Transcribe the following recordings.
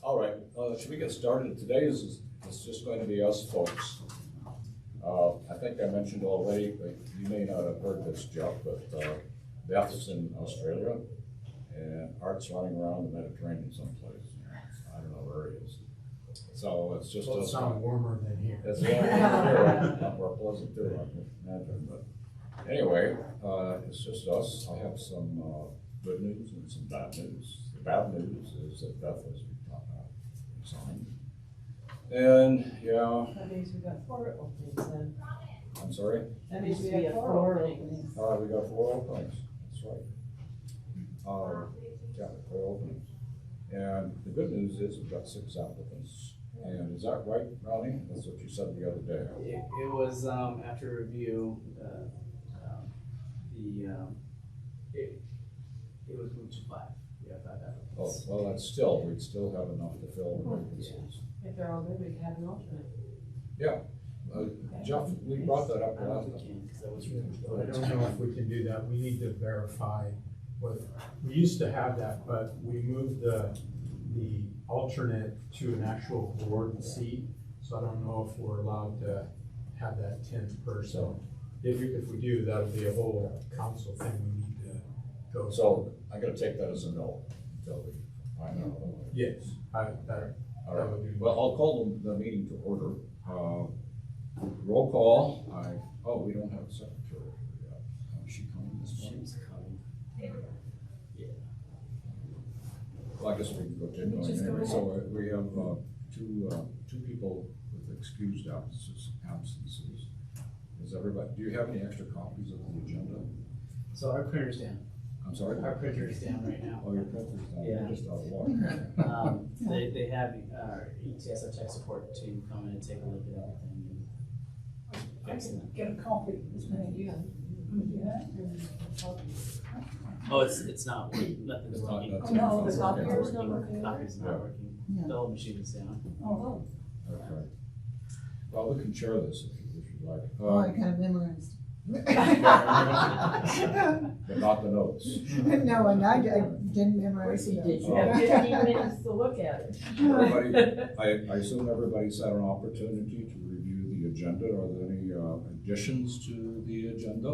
All right, should we get started? Today is just going to be us folks. I think I mentioned already, but you may not have heard this, Jeff, but Beth's in Australia and Art's running around the Mediterranean someplace. I don't know where he is. So it's just Well, it's not warmer than here. It's warmer than here, not more pleasant too, I can imagine. But anyway, it's just us. I have some good news and some bad news. The bad news is that Beth has resigned. And yeah. That means we got 4 openings then. I'm sorry? That means we have 4 openings. We got 4 openings, that's right. Yeah, 4 openings. And the good news is we've got 6 applicants. And is that right, Ronnie? That's what you said the other day. It was after review, it was moved to 5. We have 5 applicants. Oh, well, that's still, we'd still have enough to fill the vacancies. If they're all good, we can have an alternate. Yeah. Jeff, we brought that up I don't last think we time. can, because that was I don't know if we can do that. We need to verify what, we used to have that, but we moved the alternate to an actual board seat. So I don't know if we're allowed to have that 10th person. If we do, that'll be a whole council thing we need to go. So I gotta take that as a no until we find out. Yes, that All right, would be. well, I'll call the meeting to order. Roll call. We don't have a secretary yet. Is she coming this morning? She's coming. Yeah. Well, I guess we can continue on anyway. So we have two people with excused absences. Does everybody, do you have any extra copies of the agenda? So our printer's down. I'm sorry? Our printer's down right now. Oh, your printer's down. Yeah. You're just out of luck. They have ETS or tech support to come in and take a look at everything and fix it. Get a copy this minute, yeah. Oh, it's not working. Nothing's It's not- working. that's- Oh, no, that's the okay. copier's not working. Copy's not working. Yeah. The whole machine's down. Oh, Okay. Well, we can share this if you'd like. I kind of memorized. But not the notes. No, and I didn't memorize it. You have 15 minutes to look at it. Everybody, I assume everybody's had an opportunity to review the agenda. Are there any additions to the agenda?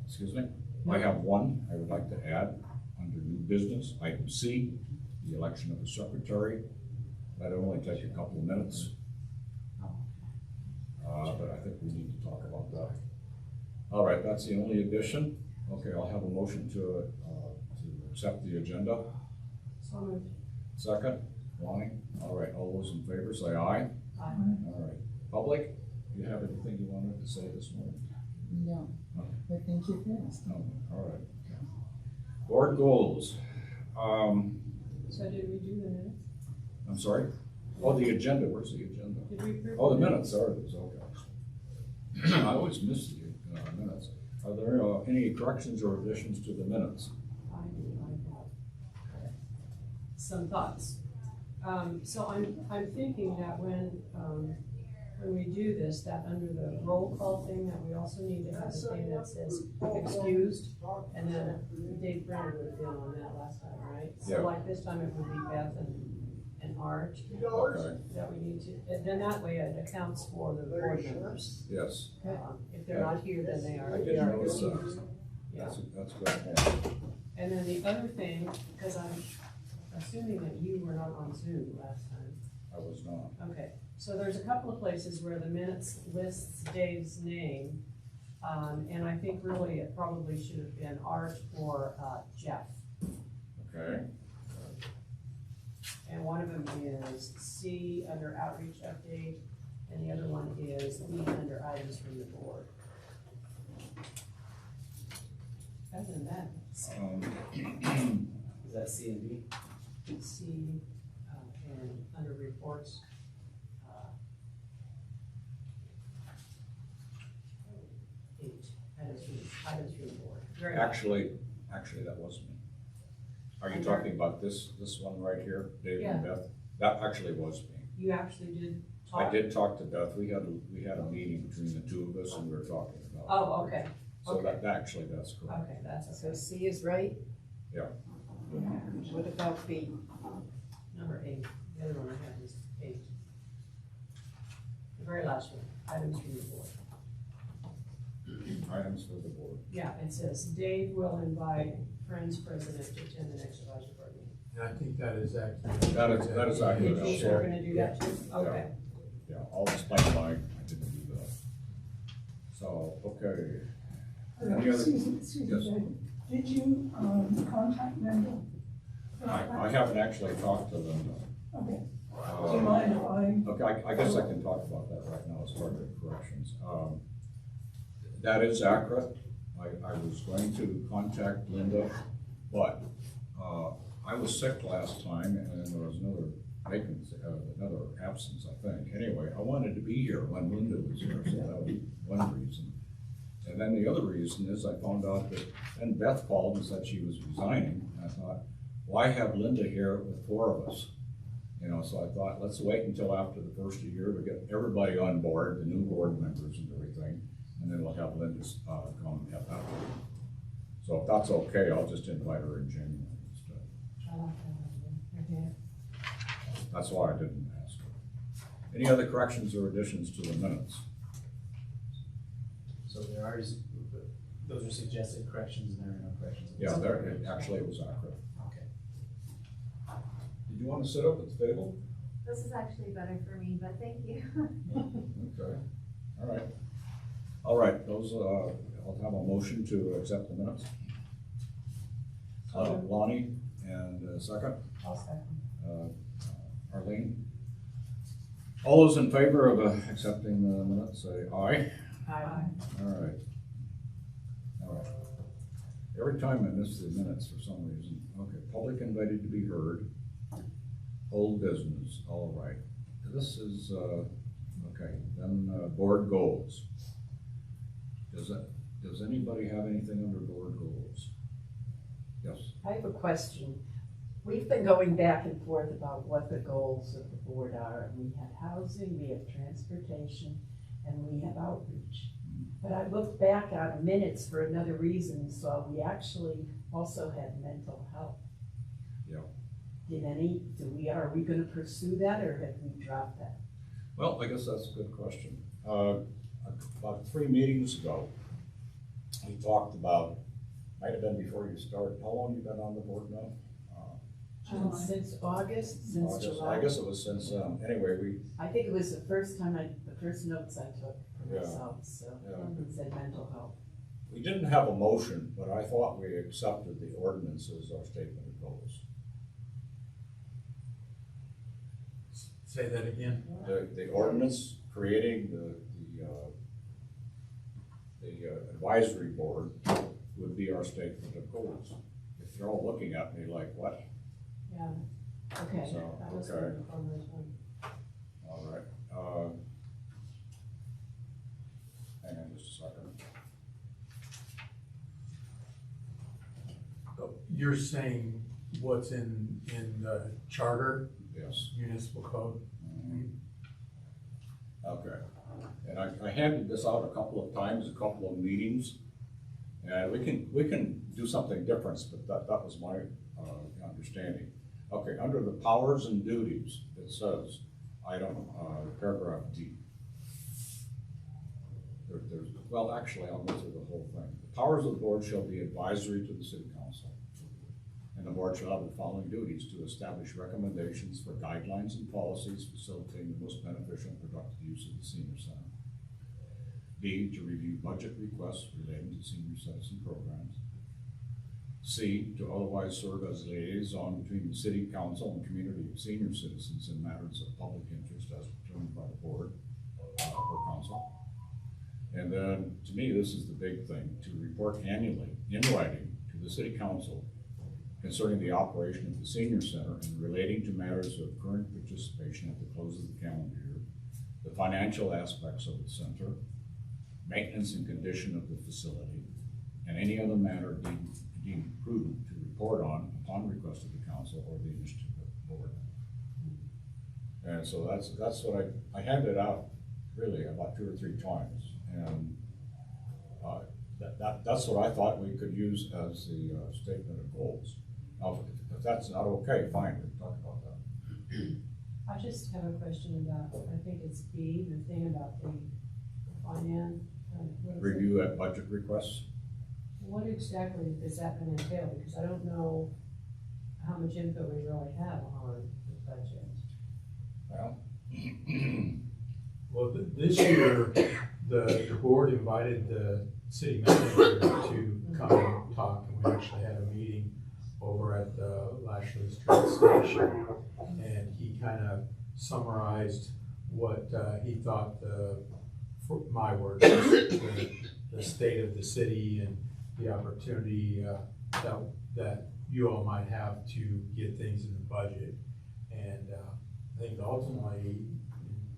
Excuse me. I have one I would like to add under new business, item C, the election of a secretary. That'll only take a couple of minutes. But I think we need to talk about that. All right, that's the only addition. Okay, I'll have a motion to accept the agenda. So moved. Second, Lonnie. All right, all those in favor say aye. Aye. All right. Public, do you have anything you wanted to say this morning? No, but thank you for asking. No, all right. Board goals. So did we do the minutes? I'm sorry? Oh, the agenda, where's the agenda? Did we approve? Oh, the minutes, sorry, it was okay. I always miss the minutes. Are there any corrections or additions to the minutes? I have some thoughts. So I'm thinking that when we do this, that under the roll call thing, that we also need to have a thing that says excused, and then Dave Brenner would have been on that last time, right? Yeah. So like this time it would be Beth and Art Okay, that we need to, and then that way it accounts for the board members. yes. If they're not here, then they are. I did notice that. Yeah. That's a good point. And then the other thing, because I'm assuming that you were not on Zoom last time. I was not. Okay, so there's a couple of places where the minutes lists Dave's name. And I think really it probably should have been Art or Jeff. Okay, And one of them is C under outreach update, and the other one is B under items from the board. Other than that, Is that C and B? C, and under reports, items from the board. Very much. actually, that wasn't me. Are you talking about this one right here, David and Beth? That actually was me. You actually did talk? I did talk to Beth. We had a meeting between the two of us and we were talking about. Oh, okay. So that actually, that's correct. Okay, that's So okay. C is right? Yeah. What about B? Number 8, the other one I have is 8. The very last one, items from the board. Items for the board. Yeah, it says Dave will invite Friends President to attend the next advisory board meeting. And I think that is accurate. That is accurate. If you're gonna do that too? Okay. Yeah, I'll explain why I didn't do that. So, okay. Any other- Excuse me, Yes. David. Did you, contact Linda? I haven't actually talked to them. Okay, do you mind if I? Okay, I guess I can talk about that right now as part of the corrections. That is accurate. I was going to contact Linda, but, I was sick last time and there was another vacancy, another absence, I think. Anyway, I wanted to be here when Linda was here, so that was one reason. And then the other reason is I found out that, then Beth called and said she was resigning. And I thought, why have Linda here with 4 of us? You know, so I thought, let's wait until after the first of the year to get everybody on board, the new board members and everything. And then we'll have Linda come at that time. So if that's okay, I'll just invite her in January instead. I like that idea. That's why I didn't ask her. Any other corrections or additions to the minutes? So there are, those are suggested corrections and there are no corrections. Yeah, actually it was accurate. Okay. Did you want to sit up at the table? This is actually better for me, but thank you. Okay, all right. All right, those, I'll have a motion to accept the minutes. Lonnie, and second, I'll second. Arlene. All those in favor of accepting the minutes, say aye. Aye. All right. All right. Every time I miss the minutes for some reason. Okay, public invited to be heard. Old business, all right. This is, okay, then board goals. Does anybody have anything under board goals? Yes. I have a question. We've been going back and forth about what the goals of the board are. We have housing, we have transportation, and we have outreach. But I looked back on minutes for another reason and saw we actually also had mental health. Yeah. Are we gonna pursue that or have we dropped that? Well, I guess that's a good question. About 3 meetings ago, we talked about, might have been before you started, how long you been on the board now? Since August, since August. July. I guess it was since, anyway, I think it was the first notes I took for Yeah. myself, so Yeah. it said mental health. we didn't have a motion, but I thought we accepted the ordinance as our statement of goals. Say that again. The ordinance creating the advisory board would be our statement of goals. If you're all looking at me like, what? Yeah, Okay. So, that was okay, on this one. all right. Hang on just a second. You're saying what's in the charter, Yes. municipal code? Okay. And I handed this out a couple of times, a couple of meetings. And we can do something different, but that was my understanding. Okay, under the powers and duties, it says, paragraph D. Well, actually, I'll go through the whole thing. The powers of the board shall be advisory to the city council. And the board shall have the following duties: to establish recommendations for guidelines and policies facilitating the most beneficial and productive use of the senior center. B, to review budget requests relating to senior citizen programs. C, to otherwise serve as liaison between the city council and community of senior citizens in matters of public interest as determined by the board or council. And then, to me, this is the big thing: to report annually in writing to the city council concerning the operation of the senior center and relating to matters of current participation at the close of the calendar year, the financial aspects of the center, maintenance and condition of the facility, and any other matter deemed prudent to report on upon request of the council or the initiative of the board. And so that's what I handed out really about 2 or 3 times. And that's what I thought we could use as the statement of goals. Now, if that's not okay, fine, we can talk about that. I just have a question about, I think it's B, the thing about the finance. What is it? Review at budget requests. What exactly is that gonna entail? Because I don't know how much input we really have on the budget. Well, Well, this year, the board invited the city manager to come and talk, and we actually had a meeting over at the Lashley's train station. And he kind of summarized what he thought for my words, the state of the city and the opportunity that you all might have to get things in the budget. And I think ultimately,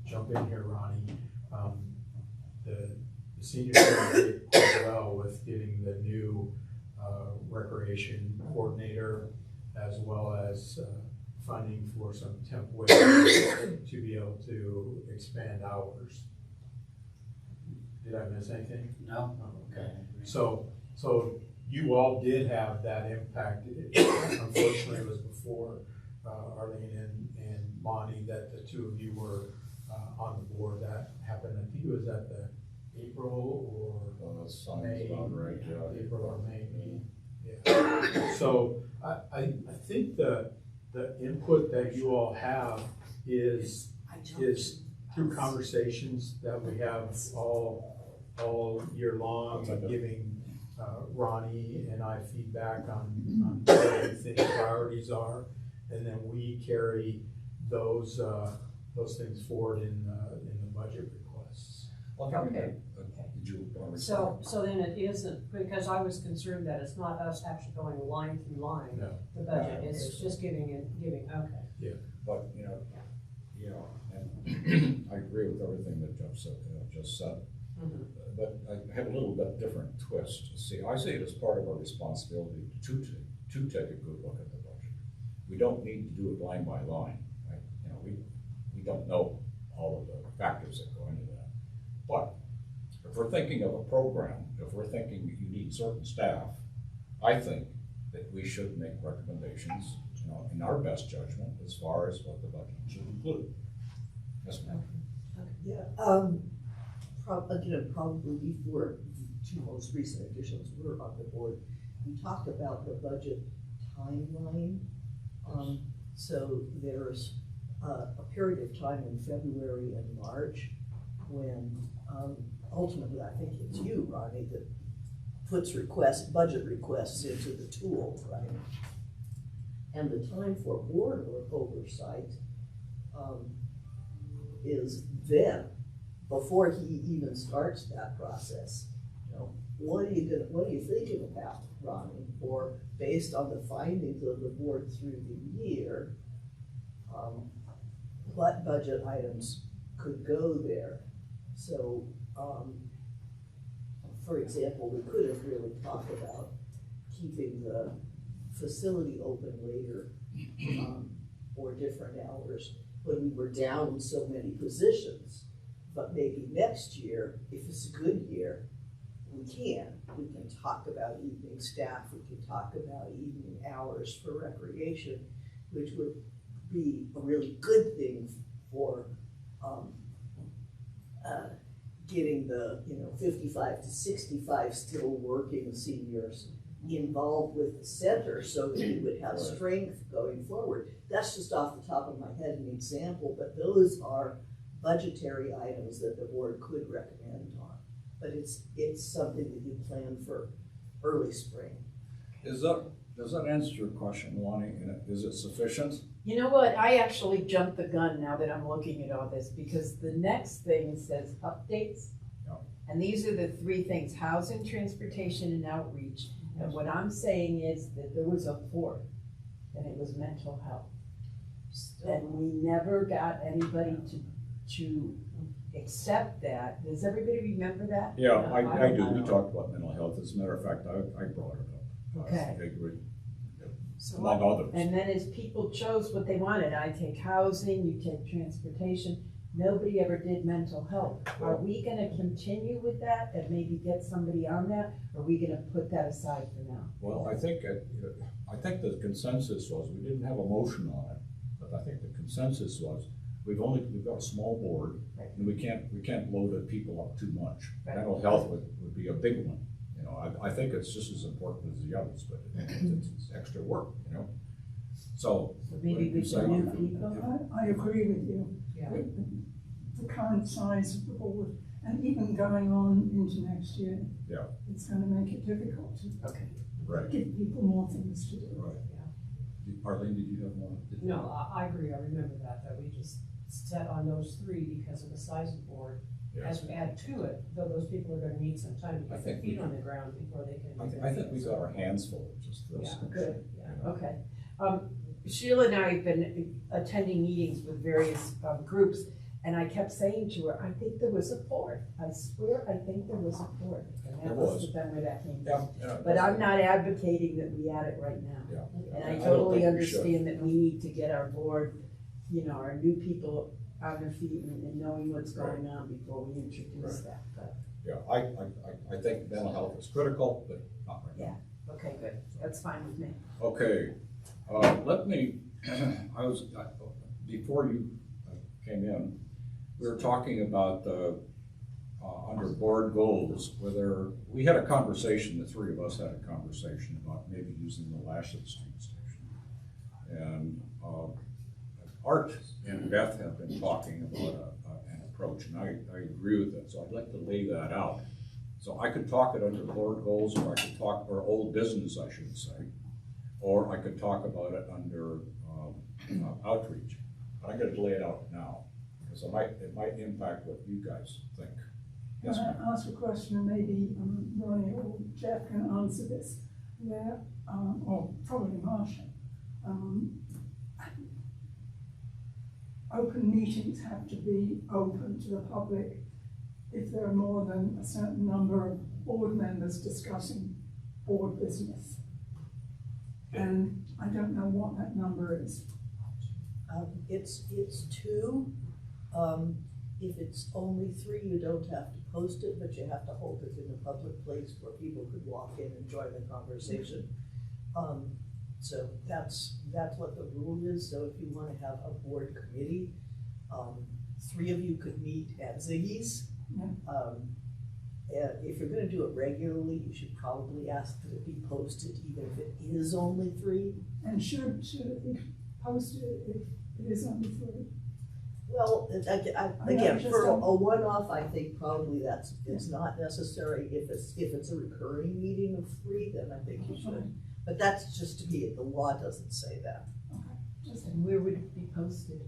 jump in here, Ronnie, the senior center did quite well with getting the new recreation coordinator, as well as funding for some temp wages to be able to expand hours. Did I miss anything? No? Okay. So you all did have that impact. Unfortunately, it was before Arlene and Bonnie that the two of you were on the board. That happened, I think it was at the April or that sounds May, about right, yeah. April or May meeting. Yeah. So I think the input that you all have is through conversations that we have all year long, giving Ronnie and I feedback on what we think priorities are, and then we carry those things forward in the budget requests. Well, Okay. Did you want to So then it isn't, because I was concerned that it's not us actually going line through line, No. the budget, it's just giving, okay. But, you know, and I agree with everything that Jeff said, just said. Mhm. But I have a little bit different twist. See, I see it as part of our responsibility to take a good look at the budget. We don't need to do it line by line, right? You know, we don't know all of the factors that go into that. But if we're thinking of a program, if we're thinking you need certain staff, I think that we should make recommendations, you know, in our best judgment as far as what the budget should include. Yes, ma'am. Yeah, again, probably before the two most recent additions were on the board, we talked about the budget timeline. So there's a period of time in February and March when ultimately, I think it's you, Ronnie, that puts budget requests into the tool, right? And the time for board oversight is then, before he even starts that process. You know, what are you thinking about, Ronnie? Or based on the findings of the board through the year, what budget items could go there? So, for example, we could have really talked about keeping the facility open later or different hours when we were down so many positions. But maybe next year, if it's a good year, we can talk about evening staff, we can talk about evening hours for recreation, which would be a really good thing for getting the 55 to 65 still working seniors involved with the center so that we would have strength going forward. That's just off the top of my head an example, but those are budgetary items that the board could recommend on. But it's something that you plan for early spring. Does that answer your question, Lonnie? Is it sufficient? You know what, I actually jumped the gun now that I'm looking at all this, because the next thing says updates. Yeah. And these are the three things: housing, transportation, and outreach. And what I'm saying is that there was a fourth, and it was mental health. And we never got anybody to accept that. Does everybody remember that? Yeah, No, I do. don't We know. talked about mental health. As a matter of fact, I brought it up. Okay. I agree. So Among others. And then as people chose what they wanted, I take housing, you take transportation, nobody ever did mental health. Are we gonna continue with that and maybe get somebody on that? Or are we gonna put that aside for now? Well, I think I think the consensus was, we didn't have a motion on it, but I think the consensus was, we've got a small board, and we can't load the people up too much. Right. Mental health would be a big one, you know, I think it's just as important as the others, but it's extra work, you know? So. Maybe we say- can new people. I agree with you. Yeah. The current size of the board, and even going on into next year. Yeah. It's gonna make it difficult to Okay. Right, give people more things to do. right. Arlene, did you have one? No, I agree, I remember that we just set on those three because of the size of the board. Yeah. As we add to it, though those people are gonna need some time to I get their think we feet on can- the ground before they can. I think we got our hands full of just this. Yeah, good. Yeah. Okay. Sheila and I have been attending meetings with various groups, and I kept saying to her, I think there was a fourth. I swear, I think there was a fourth. And There that was. must have been where that came Yeah, from. yeah. But I'm not advocating that we add it right now. Yeah. And I don't totally think we should. understand that we need to get our board, you know, our new people on their feet and knowing what's going on before we introduce that, but, Yeah, I think mental health is critical, but not right now. okay, good, that's fine with me. Okay, let me, before you came in, we were talking about, under board goals, whether, we had a conversation, the three of us had a conversation about maybe using the Lashley Street Station. And, Art and Beth have been talking about an approach, and I agree with it, so I'd like to lay that out. So I could talk it under board goals, or I could talk, or old business, I should say, or I could talk about it under outreach. But I gotta lay it out now, because it might impact what you guys think. Can Yes, ma'am. I ask a question, and maybe Ronnie or Jeff can answer this? There, or probably Marcia. Open meetings have to be open to the public if there are more than a certain number of board members discussing board business. And I don't know what that number is. It's two. If it's only three, you don't have to post it, but you have to hold it in a public place where people could walk in and join the conversation. So that's what the rule is. So if you wanna have a board committee, three of you could meet at Ziggy's. If you're gonna do it regularly, you should probably ask that it be posted, even if it is only three. And should it be posted if it is only three? Well, again, just for don't- a one-off, I think probably it's not necessary. If it's a recurring meeting of three, then I think you should. But that's just to be, the law doesn't say that. And where would it be posted?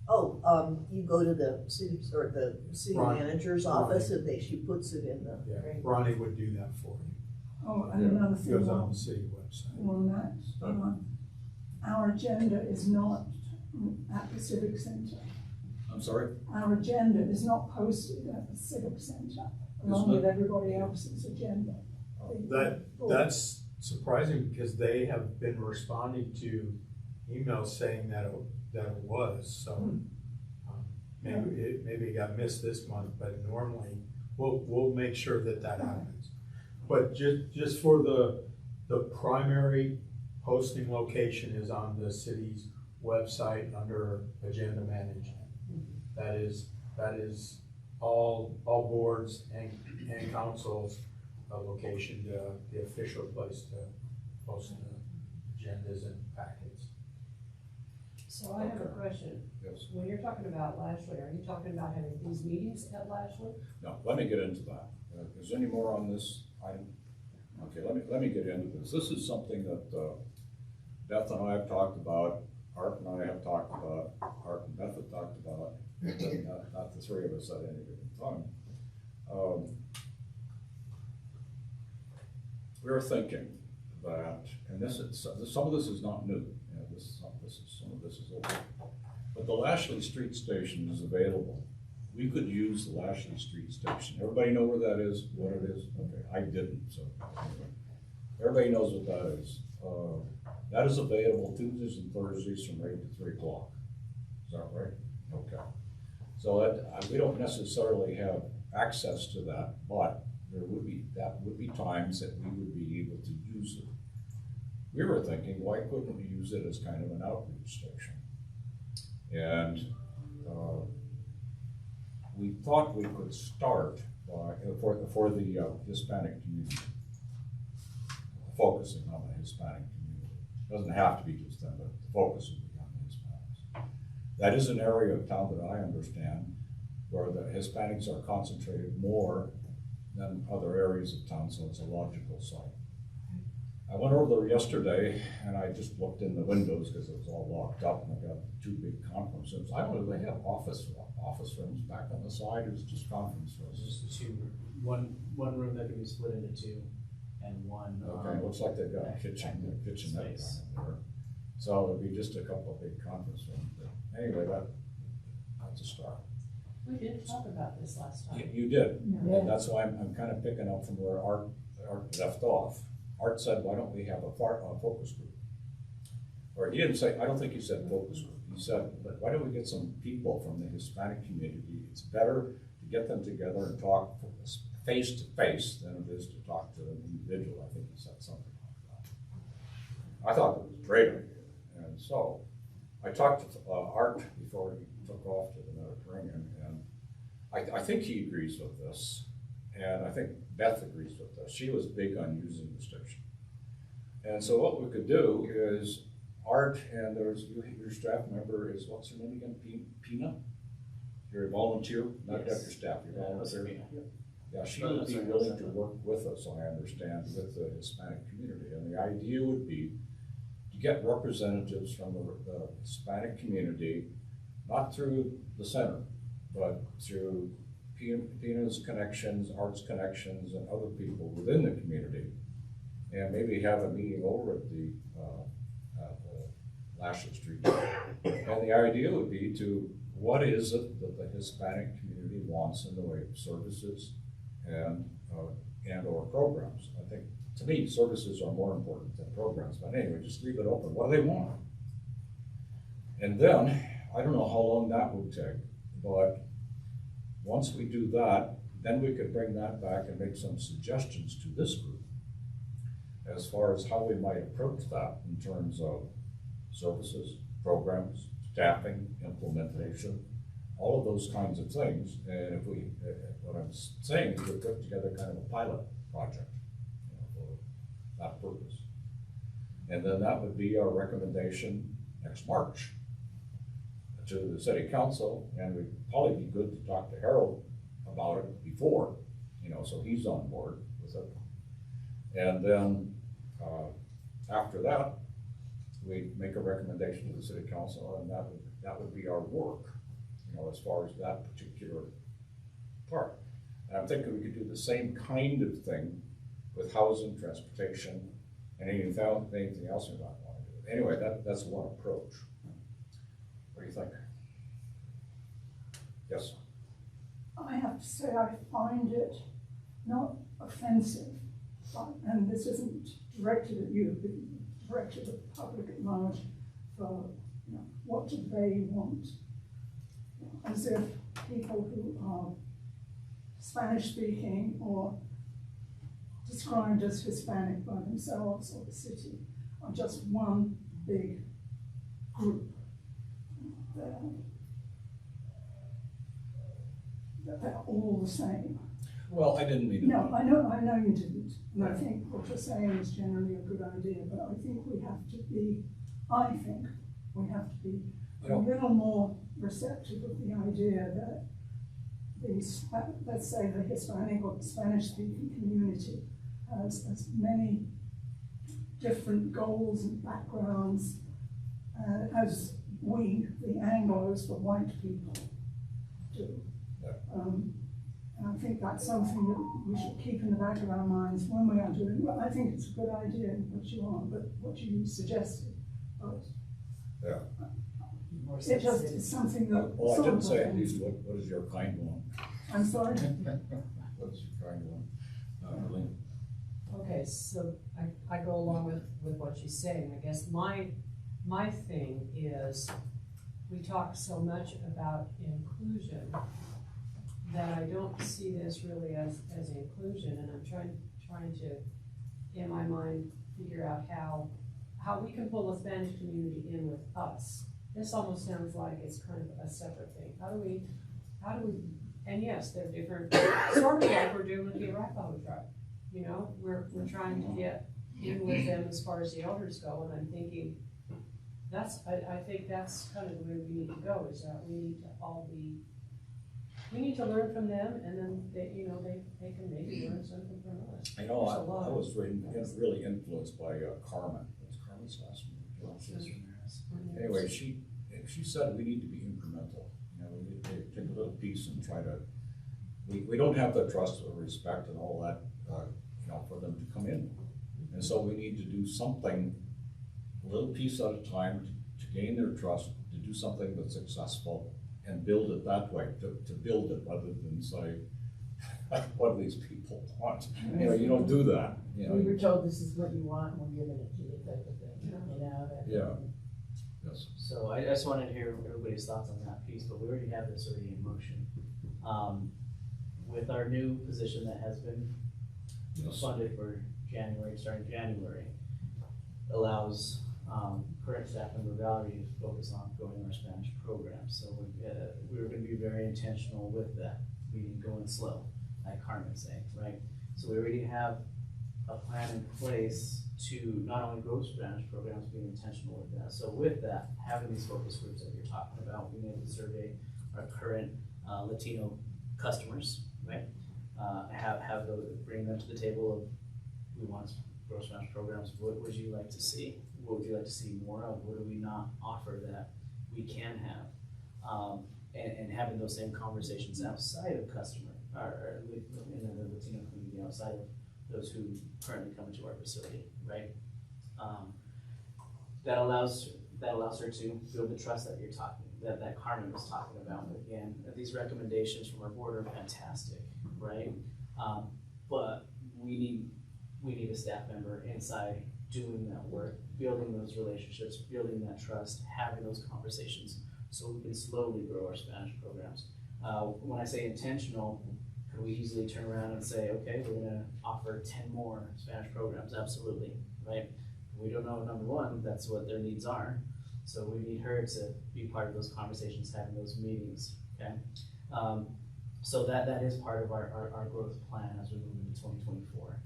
You go to the city, or the city Ron- manager's office, and she puts it in the, Yeah, Ronnie would do that for you. Oh, and Yeah. another It thing goes on on the city website. that, our agenda is not at the Civic Center. I'm sorry? Our agenda is not posted at the Civic Center, along not? with everybody else's agenda. That's surprising because they have been responding to emails saying that it was, so. Maybe it got missed this month, but normally, we'll make sure that happens. But just for the primary posting location is on the city's website under agenda management. That is all boards and councils location, the official place to post the agendas and packets. So I have a question. Yes. When you're talking about Lashley, are you talking about having these meetings at Lashley? No, let me get into that. Is there any more on this item? Okay, let me get into this. This is something that Beth and I have talked about, Art and I have talked about, Art and Beth have talked about, not the three of us at any given time. We were thinking that, and some of this is not new. You know, some of this is old. But the Lashley Street Station is available. We could use the Lashley Street Station. Everybody know where that is, what it is? Okay, I didn't, so. Anyway. Everybody knows what that is. That is available Tuesdays and Thursdays from 8 to 3 o'clock. Is that right? Okay. So that, we don't necessarily have access to that, but that would be times that we would be able to use it. we were thinking, why couldn't we use it as kind of an outreach station? And we thought we could start by, for the Hispanic community, focusing on the Hispanic community. Doesn't have to be just them, but the focus would be on the Hispanics. That is an area of town that I understand where the Hispanics are concentrated more than other areas of town, so it's a logical site. I went over there yesterday and I just looked in the windows because it was all locked up, and I got two big conference rooms. I don't know, do they have office rooms back on the side, or is it just conference rooms? Just two, one room that can be split into two, and one. Okay, it looks like they've got a kitchenette space. down there. So it'd be just a couple of big conference rooms, but anyway, that's a start. We did talk about this last time. You did, Yeah. and that's why I'm kind of picking up from where Art left off. Art said, why don't we have a focus group? Or he didn't say, I don't think he said focus group. He said, but why don't we get some people from the Hispanic community? It's better to get them together and talk face to face than it is to talk to an individual. I think he said something like that. I thought it was a great idea. And so I talked to Art before he took off to the Mediterranean, and I think he agrees with this. And I think Beth agrees with us. She was big on using the station. And so what we could do is Art, and there's your staff member is, what's her name again? Pina? You're a volunteer, not Yes. your staff, you're a volunteer. Yep. Yeah, she would be willing to work with us, I understand, with the Hispanic community. And the idea would be to get representatives from the Hispanic community, not through the center, but through Pina's connections, Art's connections, and other people within the community, and maybe have a meeting over at the Lashley Street. And the idea would be to, what is it that the Hispanic community wants in the way of services and or programs? I think, to me, services are more important than programs, but anyway, just leave it open. What do they want? And then, I don't know how long that would take, but once we do that, then we could bring that back and make some suggestions to this group as far as how we might approach that in terms of services, programs, staffing, implementation, all of those kinds of things. And if we, what I'm saying is we put together kind of a pilot project, for that purpose. And then that would be our recommendation next March to the city council, and we'd probably be good to talk to Harold about it before, so he's on board with it. And then after that, we make a recommendation to the city council, and that would be our work, as far as that particular part. And I'm thinking we could do the same kind of thing with housing, transportation, and anything else we might want to do. Anyway, that's one approach. What do you think? Yes. I have to say I find it not offensive, and this isn't directed at you, but directed at the public at large for, what do they want? As if people who are Spanish speaking or described as Hispanic by themselves or the city are just one big group. They're all the same. Well, I didn't mean it. No, I know you didn't. And I think what you're saying is generally a good idea, but I think we have to be a little more receptive of the idea that these, let's say the Hispanic or the Spanish-speaking community has as many different goals and backgrounds as we, the Anglos, the white people, do. And I think that's something that we should keep in the back of our minds when we are doing. Well, I think it's a good idea what you want, but what you suggested. But Yeah. it just is something that. Well, I didn't say at least what is your kind one? I'm sorry. What is your kind one? Lynn? Okay, so I go along with what she's saying. I guess my thing is, we talk so much about inclusion that I don't see this really as inclusion, and I'm trying to, in my mind, figure out how how we can pull the Spanish community in with us. This almost sounds like it's kind of a separate thing. How do we, and yes, they're different, sort of like we're doing with the Arapaho tribe. You know, we're trying to get in with them as far as the elders go, and I'm thinking, I think that's kind of the way we need to go, is that we need to all be, we need to learn from them, and then they, you know, they can maybe learn something from us. I know, There's a lot I of- was really influenced by Carmen. What's Carmen's last name? Anyway, she said we need to be incremental. You know, we need to take a little piece and try to, we don't have the trust or respect and all that, you know, for them to come in. And so we need to do something, a little piece at a time to gain their trust, to do something that's successful and build it that way, to build it rather than say, what do these people want? You know, you don't do that, you know. We were told this is what you want, and we're giving it to you type of thing, you know? that- Yeah. Yes. So I just wanted to hear everybody's thoughts on that piece, but we already have this already in motion. With our new position that has been funded for January, starting January, allows current staff member Valerie to focus on growing our Spanish program. So we're gonna be very intentional with that, meaning going slow, like Carmen's saying, right? So we already have a plan in place to not only grow Spanish programs, being intentional with that. So with that, having these focus groups that you're talking about, being able to survey our current Latino customers, right? Bring them to the table of, we want to grow Spanish programs, what would you like to see? What would you like to see more of? What do we not offer that we can have? And having those same conversations outside of customer, or in the Latino community, outside of those who currently come into our facility, right? That allows her to build the trust that you're talking, that Carmen was talking about. Again, these recommendations from our board are fantastic, right? But we need a staff member inside doing that work, building those relationships, building that trust, having those conversations, so we can slowly grow our Spanish programs. When I say intentional, could we easily turn around and say, okay, we're gonna offer 10 more Spanish programs? Absolutely, right? We don't know, number one, that's what their needs are. So we need her to be part of those conversations, having those meetings, okay? So that is part of our growth plan as we move into 2024.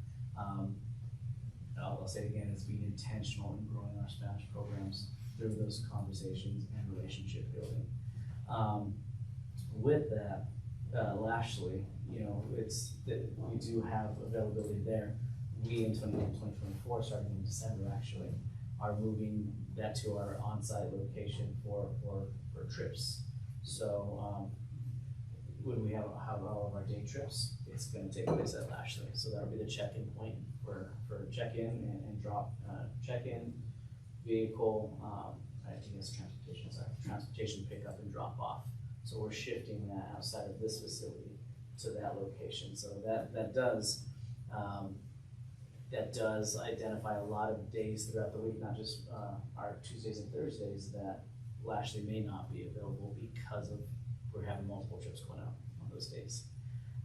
I'll say again, it's being intentional in growing our Spanish programs through those conversations and relationship building. With that, lastly, you know, it's that we do have availability there. We in 2024, starting in December actually, are moving that to our on-site location for trips. So when we have all of our day trips, it's going to take place at Lashley. So that'll be the check-in point for check-in and drop, check-in, vehicle, I guess transportation pickup and drop off. So we're shifting that outside of this facility to that location. So that does identify a lot of days throughout the week, not just our Tuesdays and Thursdays that Lashley may not be available because of we're having multiple trips going out on those days.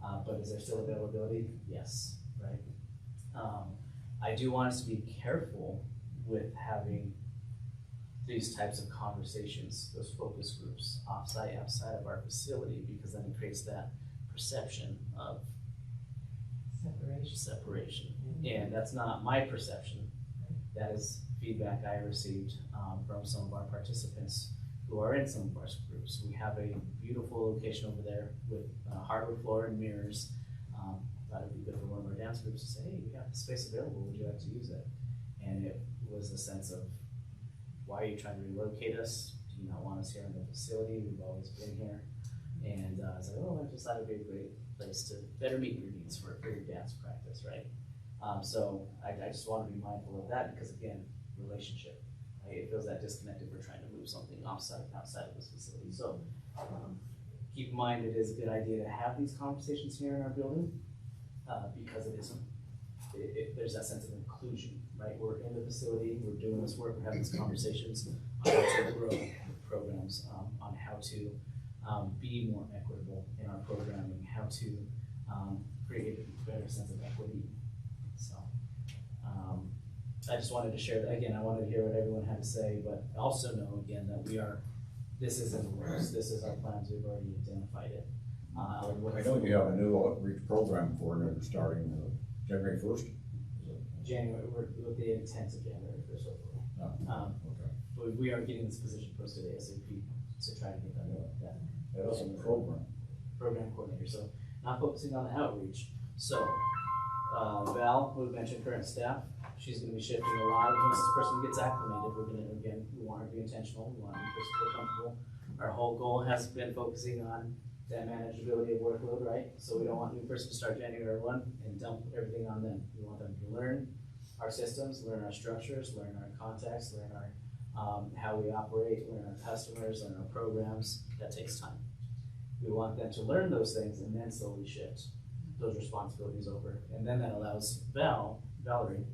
But is there still availability? Yes, right? I do want us to be careful with having these types of conversations, those focus groups, outside of our facility, because then it creates that perception of separation. And that's not my perception. That is feedback I received from some of our participants who are in some of our groups. We have a beautiful location over there with hardwood floor and mirrors. Thought it'd be good for one of our dance groups to say, hey, we got the space available, would you like to use it? And it was a sense of, why are you trying to relocate us? Do you not want us here in the facility? We've always been here. And I was like, oh, I just thought it'd be a great place to better meet your needs for your dance practice, right? So I just want to be mindful of that because, again, relationship. Right? It feels that disconnected. We're trying to move something outside of this facility. So keep in mind it is a good idea to have these conversations here in our building because it isn't. There's that sense of inclusion, right? We're in the facility, we're doing this work, we're having these conversations on how to grow programs, on how to be more equitable in our programming, how to create a better sense of equity. So I just wanted to share that, again, I wanted to hear what everyone had to say, but also know again that this is in the works, this is our plans, we've already identified it. I know you have a new outreach program coordinator starting January first. January, we're with the intent of January first, hopefully. Okay. But we are getting this position posted ASAP to try to get that. That is a program. Program coordinator, so not focusing on the outreach. So, Val, who mentioned current staff, she's gonna be shifting a lot. Once this person gets acclimated, we want her to be intentional, we want the person to feel comfortable. Our whole goal has been focusing on that manageability of workload, right? So we don't want a new person to start January 1 and dump everything on them. We want them to learn our systems, learn our structures, learn our contacts, learn our how we operate, learn our customers, learn our programs. That takes time. We want them to learn those things and then slowly shift those responsibilities over. And then that allows Valerie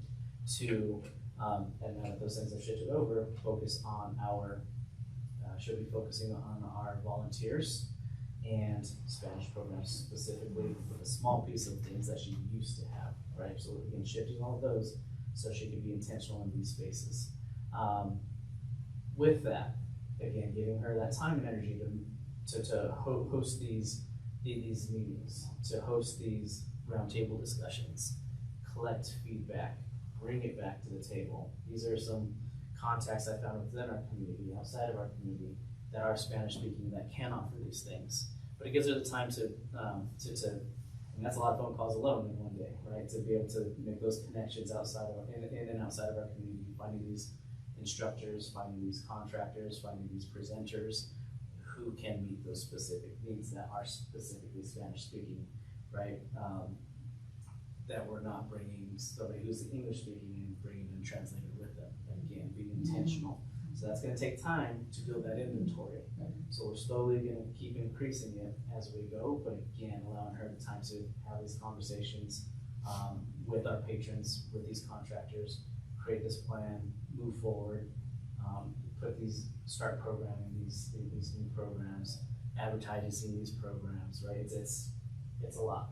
to, and now that those things are shifted over, focus on she'll be focusing on our volunteers and Spanish programs specifically with a small piece of things that she used to have, right? So again, shifting all of those so she can be intentional in these spaces. With that, again, giving her that time and energy to host these meetings, to host these roundtable discussions, collect feedback, bring it back to the table. These are some contacts I found within our community, outside of our community, that are Spanish speaking that can offer these things. But it gives her the time to and that's a lot of phone calls alone in one day, right? To be able to make those connections outside of in and outside of our community, finding these instructors, finding these contractors, finding these presenters who can meet those specific needs that are specifically Spanish speaking, right? That we're not bringing somebody who's English speaking and bringing in a translator with them. And again, being intentional. So that's going to take time to build that inventory. So we're slowly going to keep increasing it as we go, but again, allowing her the time to have these conversations with our patrons, with these contractors, create this plan, move forward, start programming these new programs, advertising these programs, right? It's a lot.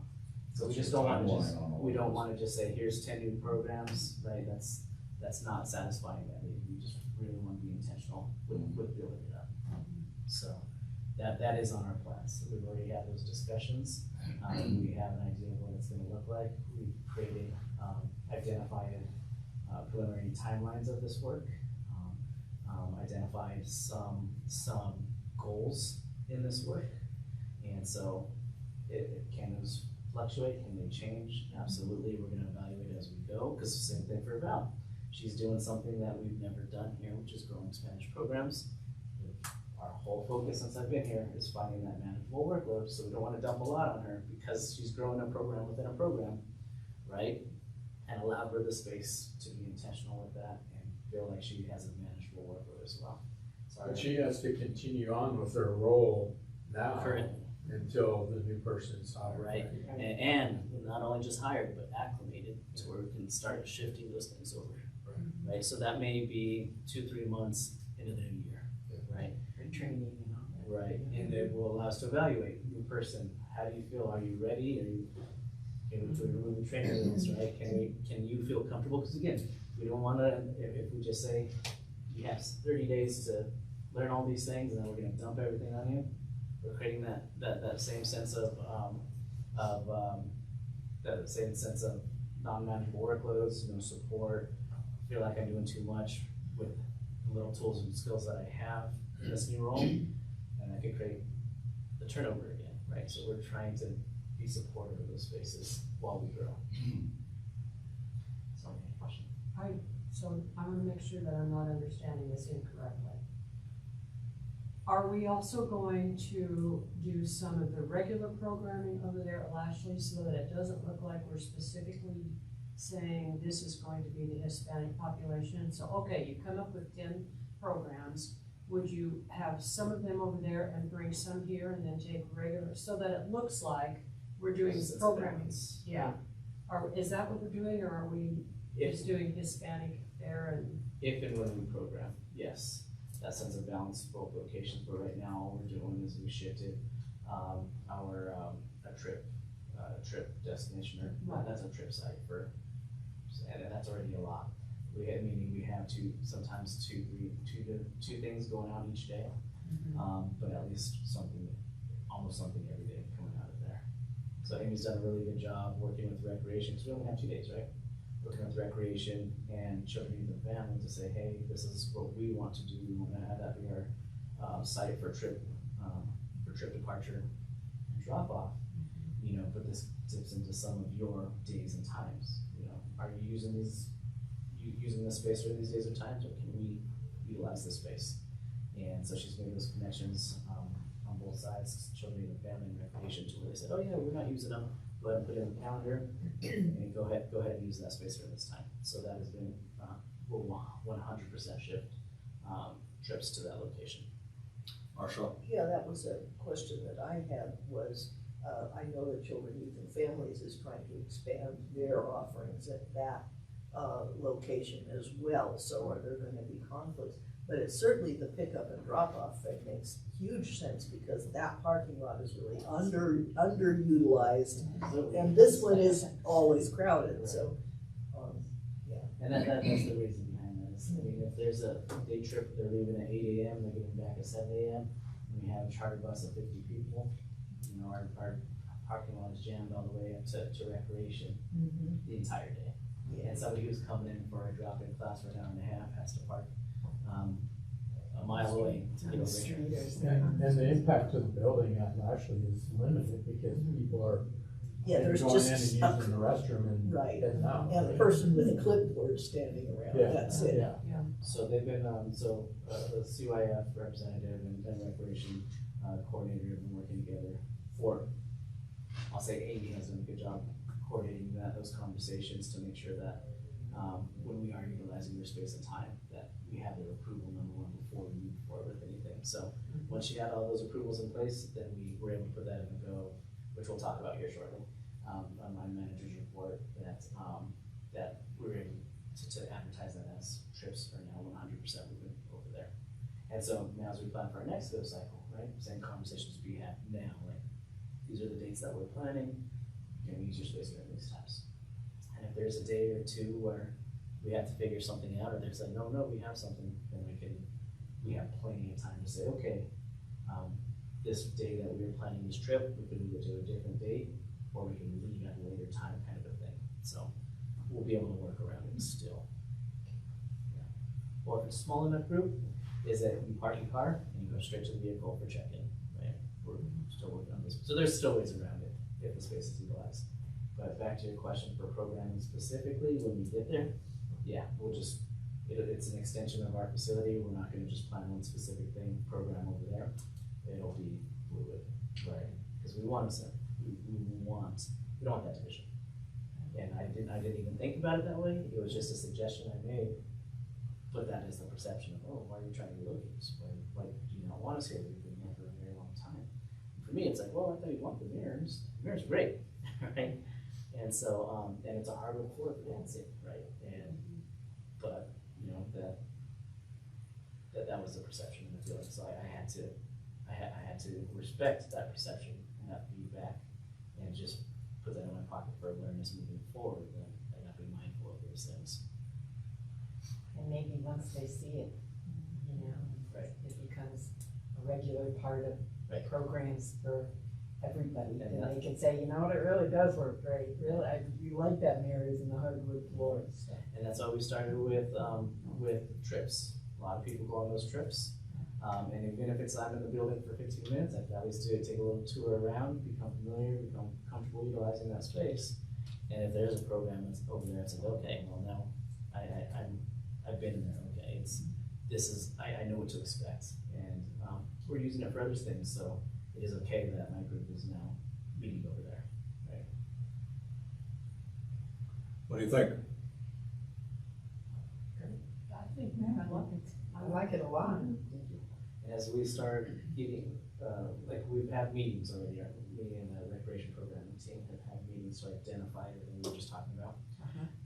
So we just don't want to just say, here's 10 new programs, right? That's not satisfying that need. We just really want to be intentional with building it up. So that is on our plans. So we've already had those discussions. We have an idea of what it's going to look like. We've created, identified preliminary timelines of this work, identified some goals in this work. And so can those fluctuate? Can they change? Absolutely. We're going to evaluate as we go, because the same thing for Val. She's doing something that we've never done here, which is growing Spanish programs. Our whole focus since I've been here is finding that manageable workload, so we don't want to dump a lot on her because she's growing a program within a program, right? And allow her the space to be intentional with that and feel like she has a manageable workload as well. But she has to continue on with her role now. Currently. Until the new person's hired. Right, and not only just hired, but acclimated to where we can start shifting those things over. Right, so that may be 2-3 months into the new year, right? Training and all that. Right, and it will allow us to evaluate new person. How do you feel? Are you ready? Can we remove the training wheels, right? Can you feel comfortable? Because again, we don't want to. If we just say you have 30 days to learn all these things, and then we're going to dump everything on you, we're creating that same sense of non-manageable workloads, no support. Feel like I'm doing too much with the little tools and skills that I have in this new role, and that could create the turnover again, right? So we're trying to be supportive of those spaces while we grow. So, any question? So I want to make sure that I'm not understanding this incorrectly. Are we also going to do some of the regular programming over there at Lashley so that it doesn't look like we're specifically saying this is going to be the Hispanic population? So, okay, you come up with 10 programs. Would you have some of them over there and bring some here and then take regular, so that it looks like we're doing programming? Yeah. Is that what we're doing, or are we just doing Hispanic there? And If and when we program, yes. That sense of balance both locations, but right now all we're doing is we shifted a trip destination, or that's a trip site and that's already a lot. Meaning we have sometimes two things going out each day, but at least almost something every day coming out of there. So Amy's done a really good job working with recreation, because we only have 2 days, right? Working with recreation and children, youth, and family to say, hey, this is what we want to do. We want to have that be our site for trip departure and drop off. You know, but this tips into some of your days and times. You know, are you using this space during these days or times, or can we utilize this space? And so she's made those connections on both sides, children, youth, and family, and recreation, to where they said, oh yeah, we're not using them. Go ahead and put it in the calendar, and go ahead and use that space during this time. So that has been 100% shift trips to that location. Marshall? Yeah, that was a question that I had was, I know that Children, Youth, and Families is trying to expand their offerings at that location as well, so are there gonna be conflicts? But it's certainly the pickup and drop-off thing makes huge sense, because that parking lot is really underutilized, and this one is always crowded, so, yeah. And that's the reason behind that. I mean, if there's a day trip, they're leaving at 8 a.m., they're getting back at 7 a.m., and we have a charter bus of 50 people, you know, our parking lot is jammed all the way up to recreation the entire day. And somebody who's coming in for a drop-in class for an hour and a half has to park a mile away to get over here. And the impact to the building actually is limited, because people are Yeah, there's going just in and using the restroom and right, heading out. and a person with a clipboard standing around, Yeah, that's it. yeah. So they've been, the CYF representative and recreation coordinator have been working together I'll say Amy has done a good job coordinating those conversations to make sure that when we are utilizing their space and time, that we have their approval, number one, before we move forward with anything. So once she had all those approvals in place, then we were able to put that in the go, which we'll talk about here shortly, on my manager's report, that we were able to advertise that as trips are now 100% moving over there. And so now as we plan for our next go cycle, right, same conversations we have now, like, these are the dates that we're planning, can we use your space during these times? And if there's a day or two where we have to figure something out, or there's like, no, we have something, then we have plenty of time to say, okay, this day that we were planning this trip, we can move it to a different date, or we can leave at a later time, kind of a thing. So we'll be able to work around it still. Yeah. Or if it's a small enough group, is that you park your car and you go straight to the vehicle for check-in, right? We're still working on this. So there's still ways around it if the space is utilized. But back to your question for programming specifically, when we get there, yeah, it's an extension of our facility. We're not gonna just plan one specific thing, program over there. It'll be fluid, right? Because we don't want that division. And I didn't even think about it that way. It was just a suggestion I made. But that is the perception of, oh, why are you trying to relocate us? Why do you not want us here? We've been here for a very long time. And for me, it's like, well, I thought you want the mirrors. The mirrors are great, right? And so, and it's a hardwood floor for dancing, right? But you know, that was the perception and the feeling. So I had to respect that perception and that feedback, and just put that in my pocket for awareness moving forward. Then I gotta be mindful of those things. And maybe once they see it, you know, Right. it becomes a regular part of Right. programs for everybody. And And that- they can say, you know what, it really does work great. Really, we like that mirrors and the hardwood floors. So. And that's why we started with trips. A lot of people go on those trips. And even if I'm in the building for 15 minutes, I can always take a little tour around, become familiar, become comfortable utilizing that space. And if there's a program that's over there, it's like, okay, well now I've been in there, okay, I know what to expect. And we're using it for other things, so it is okay that my group is now meeting over there, right? What do you think? I like it a lot. And as we start getting, we've had meetings already, me and the recreation programming team have had meetings to identify everything we were just talking about.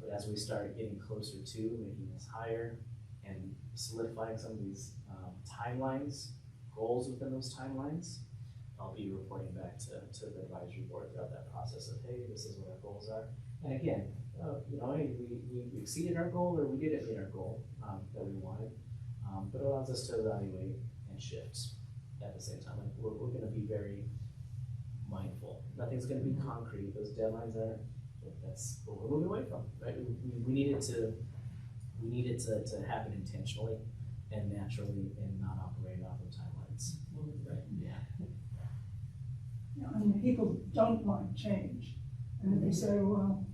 But as we start getting closer to making this higher and solidifying some of these timelines, goals within those timelines, I'll be reporting back to the advisory board throughout that process of, hey, this is what our goals are. And again, we exceeded our goal or we didn't meet our goal that we wanted, but it allows us to evaluate and shift at the same time. Like we're going to be very mindful. Nothing's going to be concrete. Those deadlines are, that's what we're moving away from, right? We need it to happen intentionally and naturally and not operating off of timelines. Right? Yeah. Yeah, I mean, people don't like change. And if you say, well,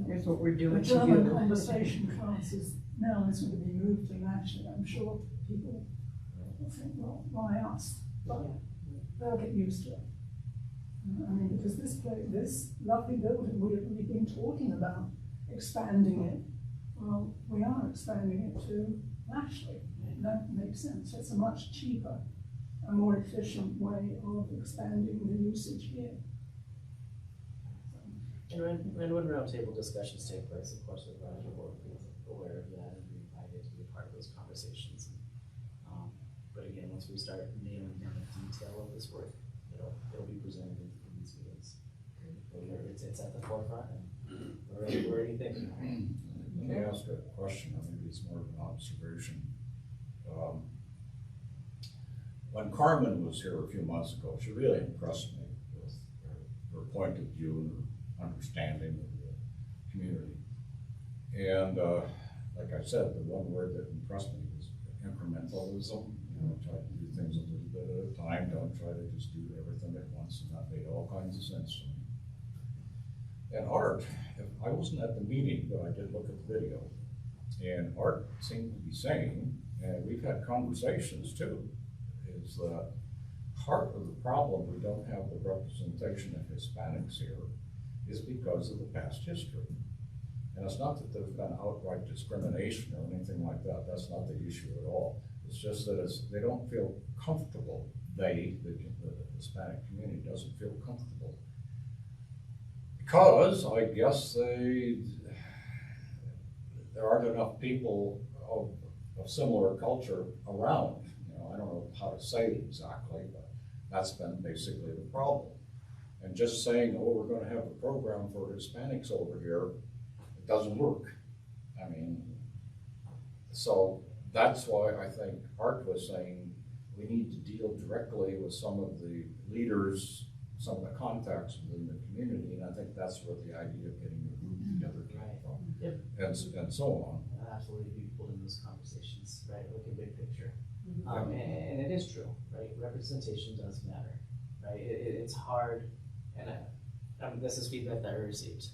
Here's what we're the doing to German you. conversation classes now is going to be moved to national. I'm sure people will think, well, why us? But they'll get used to it. I mean, because this lovely building, we've been talking about expanding it. Well, we are expanding it to nationally. That makes sense. It's a much cheaper, a more efficient way of expanding the usage here. And when roundtable discussions take place, of course, the advisory board will be aware of that and be invited to be a part of those conversations. But again, once we start nailing down the detail of this work, it'll be presented in these meetings. It's at the forefront, and we're already thinking. Let me ask a question, or maybe it's more of an observation. When Carmen was here a few months ago, she really impressed me with her point of view and her understanding of the community. And like I said, the one word that impressed me was incrementalism. Try to do things a little bit at a time. Don't try to just do everything at once, and that made all kinds of sense to me. And Art, I wasn't at the meeting, but I did look at the video. And Art seemed to be saying, and we've had conversations too, is that part of the problem we don't have the representation of Hispanics here is because of the past history. And it's not that there's been outright discrimination or anything like that. That's not the issue at all. It's just that they don't feel comfortable. The Hispanic community doesn't feel comfortable. Because I guess there aren't enough people of similar culture around. I don't know how to say it exactly, but that's been basically the problem. And just saying, oh, we're going to have a program for Hispanics over here, it doesn't work. I mean, so that's why I think Art was saying we need to deal directly with some of the leaders, some of the contacts within the community, and I think that's where the idea of getting the group together came from, Yep. and so on. Absolutely be pulled in those conversations, right? Look at big picture. And it is true, right? Representation does matter, right? It's hard, and this is feedback that I received.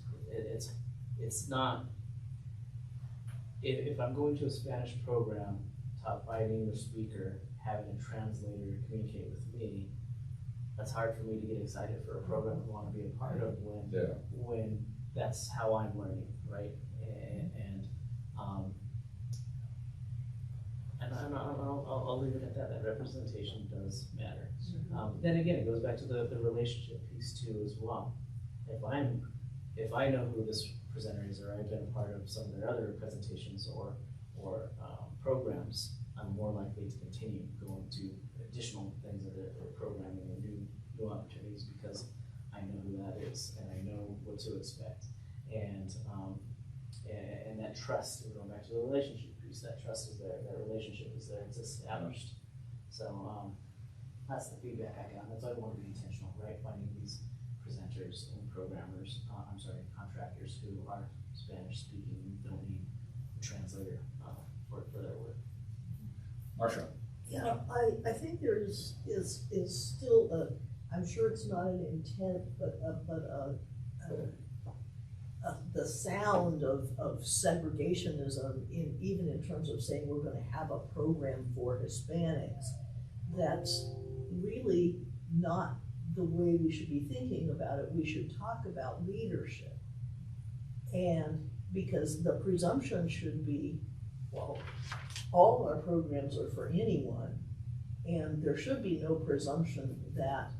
It's not, if I'm going to a Spanish program taught by an English speaker, having a translator communicate with me, that's hard for me to get excited for a program I want to be a part of when that's how I'm learning, right? And I'll leave it at that. That representation does matter. Then again, it goes back to the relationship piece too as well. If I know who this presenter is, or I've been a part of some of their other presentations or programs, I'm more likely to continue going to additional things that they're programming or new opportunities because I know who that is and I know what to expect. And that trust, we're going back to the relationship piece, that trust is there, that relationship is there, it's established. So that's the feedback I got. That's why I want to be intentional, right? Finding these presenters and programmers, contractors who are Spanish speaking and don't need a translator for their work. Marcia. Yeah, I think there is still I'm sure it's not an intent, but the sound of segregationism even in terms of saying we're going to have a program for Hispanics, that's really not the way we should be thinking about it. We should talk about leadership. And because the presumption should be, well, all our programs are for anyone, and there should be no presumption that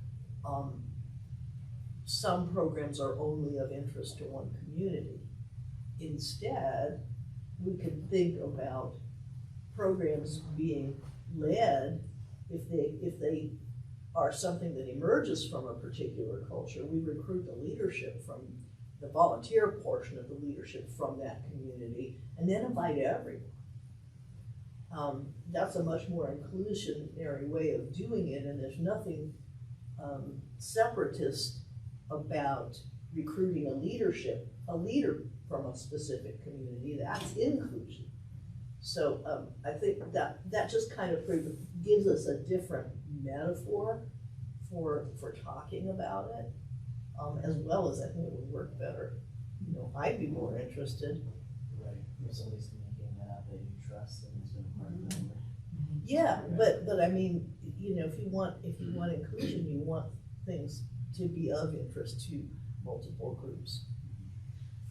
some programs are only of interest to one community. Instead, we could think about programs being led, if they are something that emerges from a particular culture, we recruit the leadership from the volunteer portion of the leadership from that community, and then invite everyone. That's a much more inclusionary way of doing it, and there's nothing separatist about recruiting a leader from a specific community. That's inclusion. So I think that just kind of gives us a different metaphor for talking about it, as well as I think it would work better. You know, I'd be more interested. Right, if somebody's communicating that out that you trust and it's been a part of them. Yeah, but I mean, you know, if you want inclusion, you want things to be of interest to multiple groups.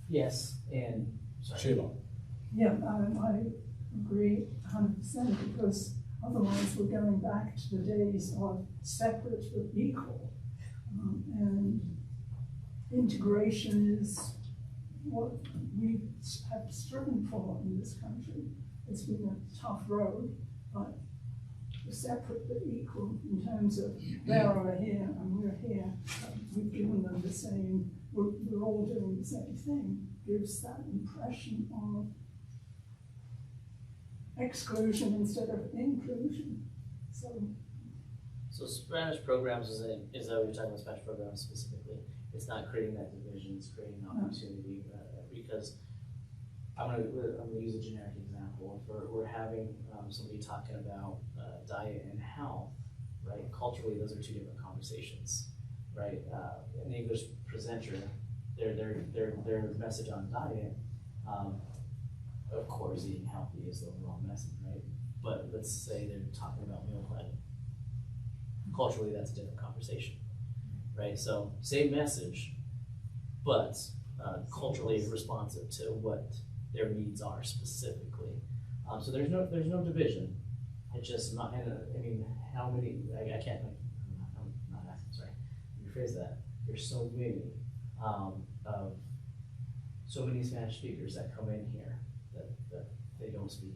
Yes, and, sorry. Sheila. Yeah, I agree 100%, because otherwise we're going back to the days of separate but equal. And integration is what we have striven for in this country. It's been a tough road, but we're separate but equal in terms of they're over here and we're here. We've given them the same, we're all doing the same thing. Gives that impression of exclusion instead of inclusion. So Spanish programs is that what you're talking about, Spanish programs specifically? It's not creating that division, it's creating an opportunity, because I'm gonna use a generic example. If we're having somebody talking about diet and health, right? Culturally, those are two different conversations, right? An English presenter, their message on diet, of course, eating healthy is the overall message, right? But let's say they're talking about meal planning. Culturally, that's a different conversation, right? So same message, but culturally responsive to what their needs are specifically. So there's no division. It's just not. And I mean, how many? I can't. I'm not asking. Sorry. Let me rephrase that. There's so many of so many Spanish speakers that come in here that they don't speak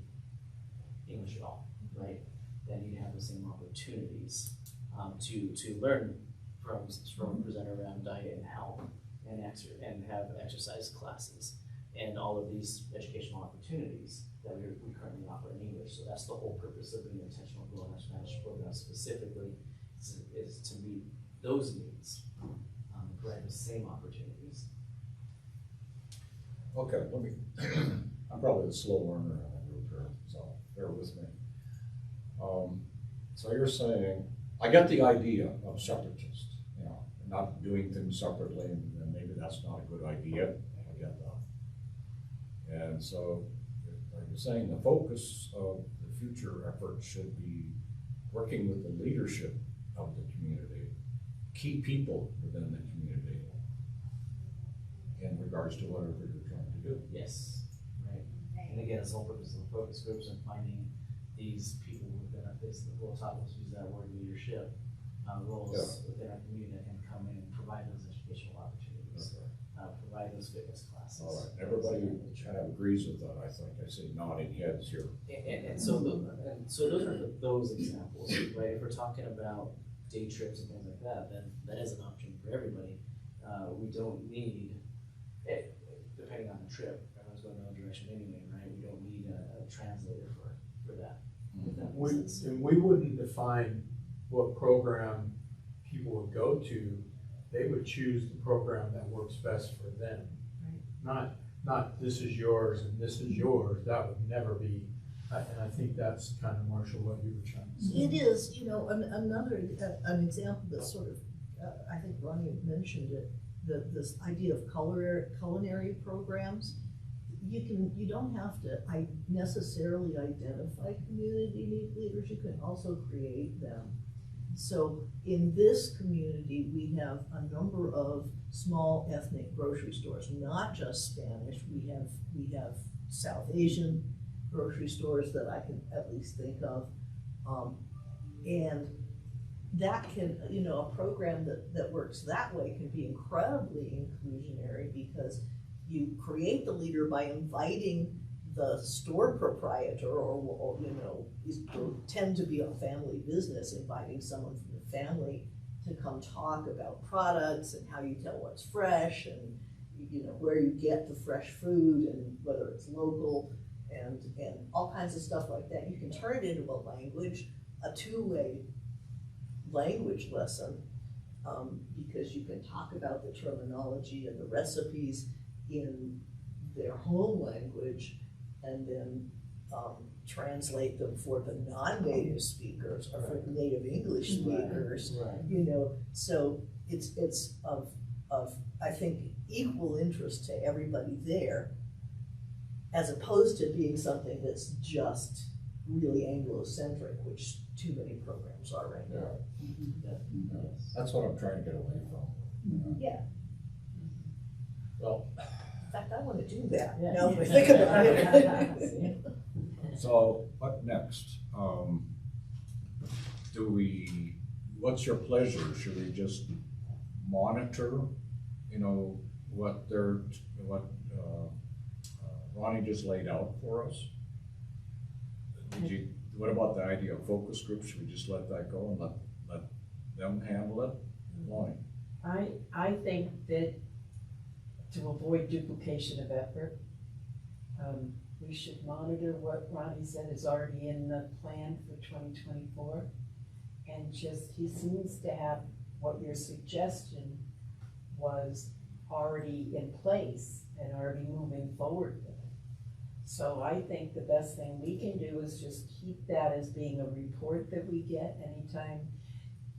English at all, right? Then you have the same opportunities to learn from a presenter around diet and health and have exercise classes and all of these educational opportunities that we currently offer in English. So that's the whole purpose of being intentional growing our Spanish program specifically is to meet those needs, provide the same opportunities. Okay, I'm probably the slow learner in the group here, so bear with me. So you're saying, I get the idea of separatists, you know, not doing things separately, and maybe that's not a good idea. I get that. And so you're saying the focus of the future effort should be working with the leadership of the community, key people within the community, in regards to whatever you're trying to do. Yes, right. And again, it's the whole purpose of the focus groups and finding these people within our business. We'll talk, let's use that word, leadership roles within our community that can come in and provide those educational opportunities, provide those fitness classes. All right, everybody kind of agrees with that, I think. I see nodding heads here. And so those are those examples, right? If we're talking about day trips and things like that, then that is an option for everybody. We don't need, depending on the trip, everyone's going in one direction anyway, right? We don't need a translator for that. If that makes sense. And we wouldn't define what program people would go to. They would choose the program that works best for them. Right. Not this is yours and this is yours. That would never be. And I think that's kind of, Marshall, what you were trying to say. It is, you know, another an example that sort of, I think Ronnie mentioned it, this idea of culinary programs. You don't have to necessarily identify community leaders. You can also create them. So in this community, we have a number of small ethnic grocery stores, not just Spanish. We have South Asian grocery stores that I can at least think of, and that can, you know, a program that works that way can be incredibly inclusionary, because you create the leader by inviting the store proprietor, or you know, tend to be a family business, inviting someone from the family to come talk about products and how you tell what's fresh, you know, where you get the fresh food and whether it's local and all kinds of stuff like that. You can turn it into a language, a two-way language lesson, because you can talk about the terminology and the recipes in their home language and then translate them for the non-native speakers or for native English speakers, you know. So it's of I think equal interest to everybody there, as opposed to being something that's just really Anglo-centric, which too many programs are right now. Yeah. That's what I'm trying to get away from. Yeah. Well, In fact, I want to do that, Yeah. now that I think about it. so what next? What's your pleasure? Should we just monitor, you know, what Ronnie just laid out for us? What about the idea of focus groups? Should we just let that go and let them handle it? Lonnie? I think that to avoid duplication of effort, we should monitor what Ronnie said is already in the plan for 2024. And just, he seems to have what your suggestion was already in place and already moving forward with it. So I think the best thing we can do is just keep that as being a report that we get anytime,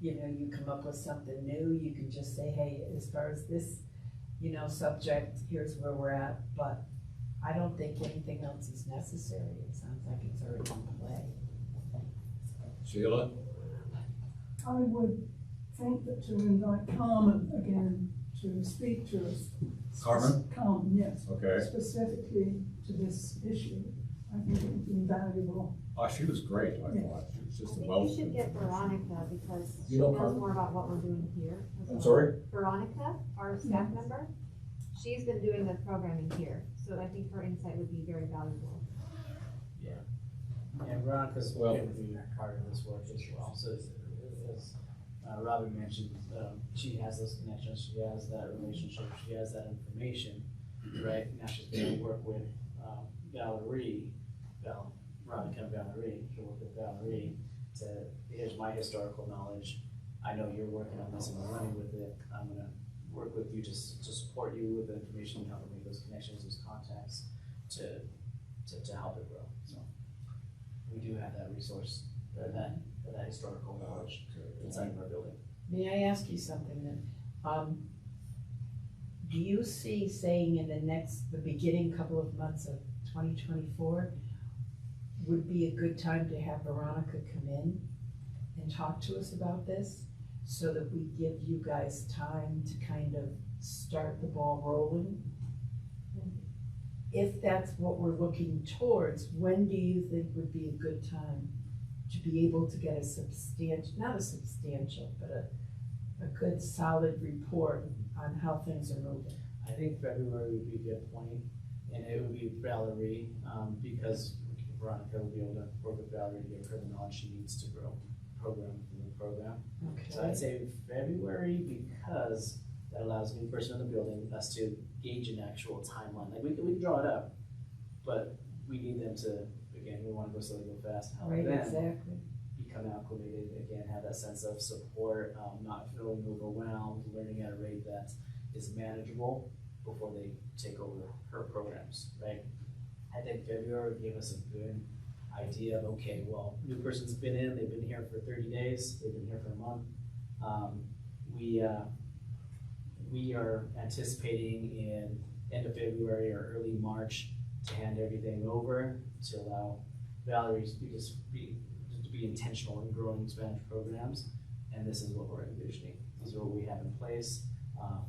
you know, you come up with something new. You can just say, hey, as far as this, you know, subject, here's where we're at. But I don't think anything else is necessary. It sounds like it's already in play. Sheila? I would think that to invite Carmen again to speak to us. Carmen? Carmen, yes. Okay. Specifically to this issue, I think it would be invaluable. Oh, she was great, I thought. She was I just a think wealth. you should get Veronica because You she know knows Carmen? more about what we're doing here. as I'm well. sorry? Veronica, our staff member, she's been doing the programming here, so I think her insight would be very valuable. And Veronica's going to be part of this work as well. So as Robin mentioned, she has those connections, she has that relationship, she has that information, right? Now she's going to work with Veronica and Valerie, she'll work with Valerie to, here's my historical knowledge. I know you're working on this and we're running with it. I'm going to work with you to support you with the information and help make those connections, those contacts to help it grow. So we do have that resource, or that historical knowledge inside of our building. May I ask you something then? Do you see saying in the beginning couple of months of 2024 would be a good time to have Veronica come in and talk to us about this so that we give you guys time to kind of start the ball rolling? If that's what we're looking towards, when do you think would be a good time to be able to get a not a substantial, but a good solid report on how things are moving? I think February would be a good point, and it would be Valerie, because Veronica will be able to work with Valerie to give her the knowledge she needs to grow program within the program. So I'd say February, because that allows a new person in the building, us to gauge an actual timeline. Like we can draw it up, but we need them to, again, we want to go slowly, go fast, help Right, them exactly. become acclimated, again, have that sense of support, not feeling overwhelmed, learning at a rate that is manageable before they take over her programs, right? I think February gave us a good idea of, okay, well, new person's been in, they've been here for 30 days, they've been here for a month. We are anticipating in end of February or early March to hand everything over to allow Valerie to be intentional in growing Spanish programs, and this is what we're envisioning. These are what we have in place,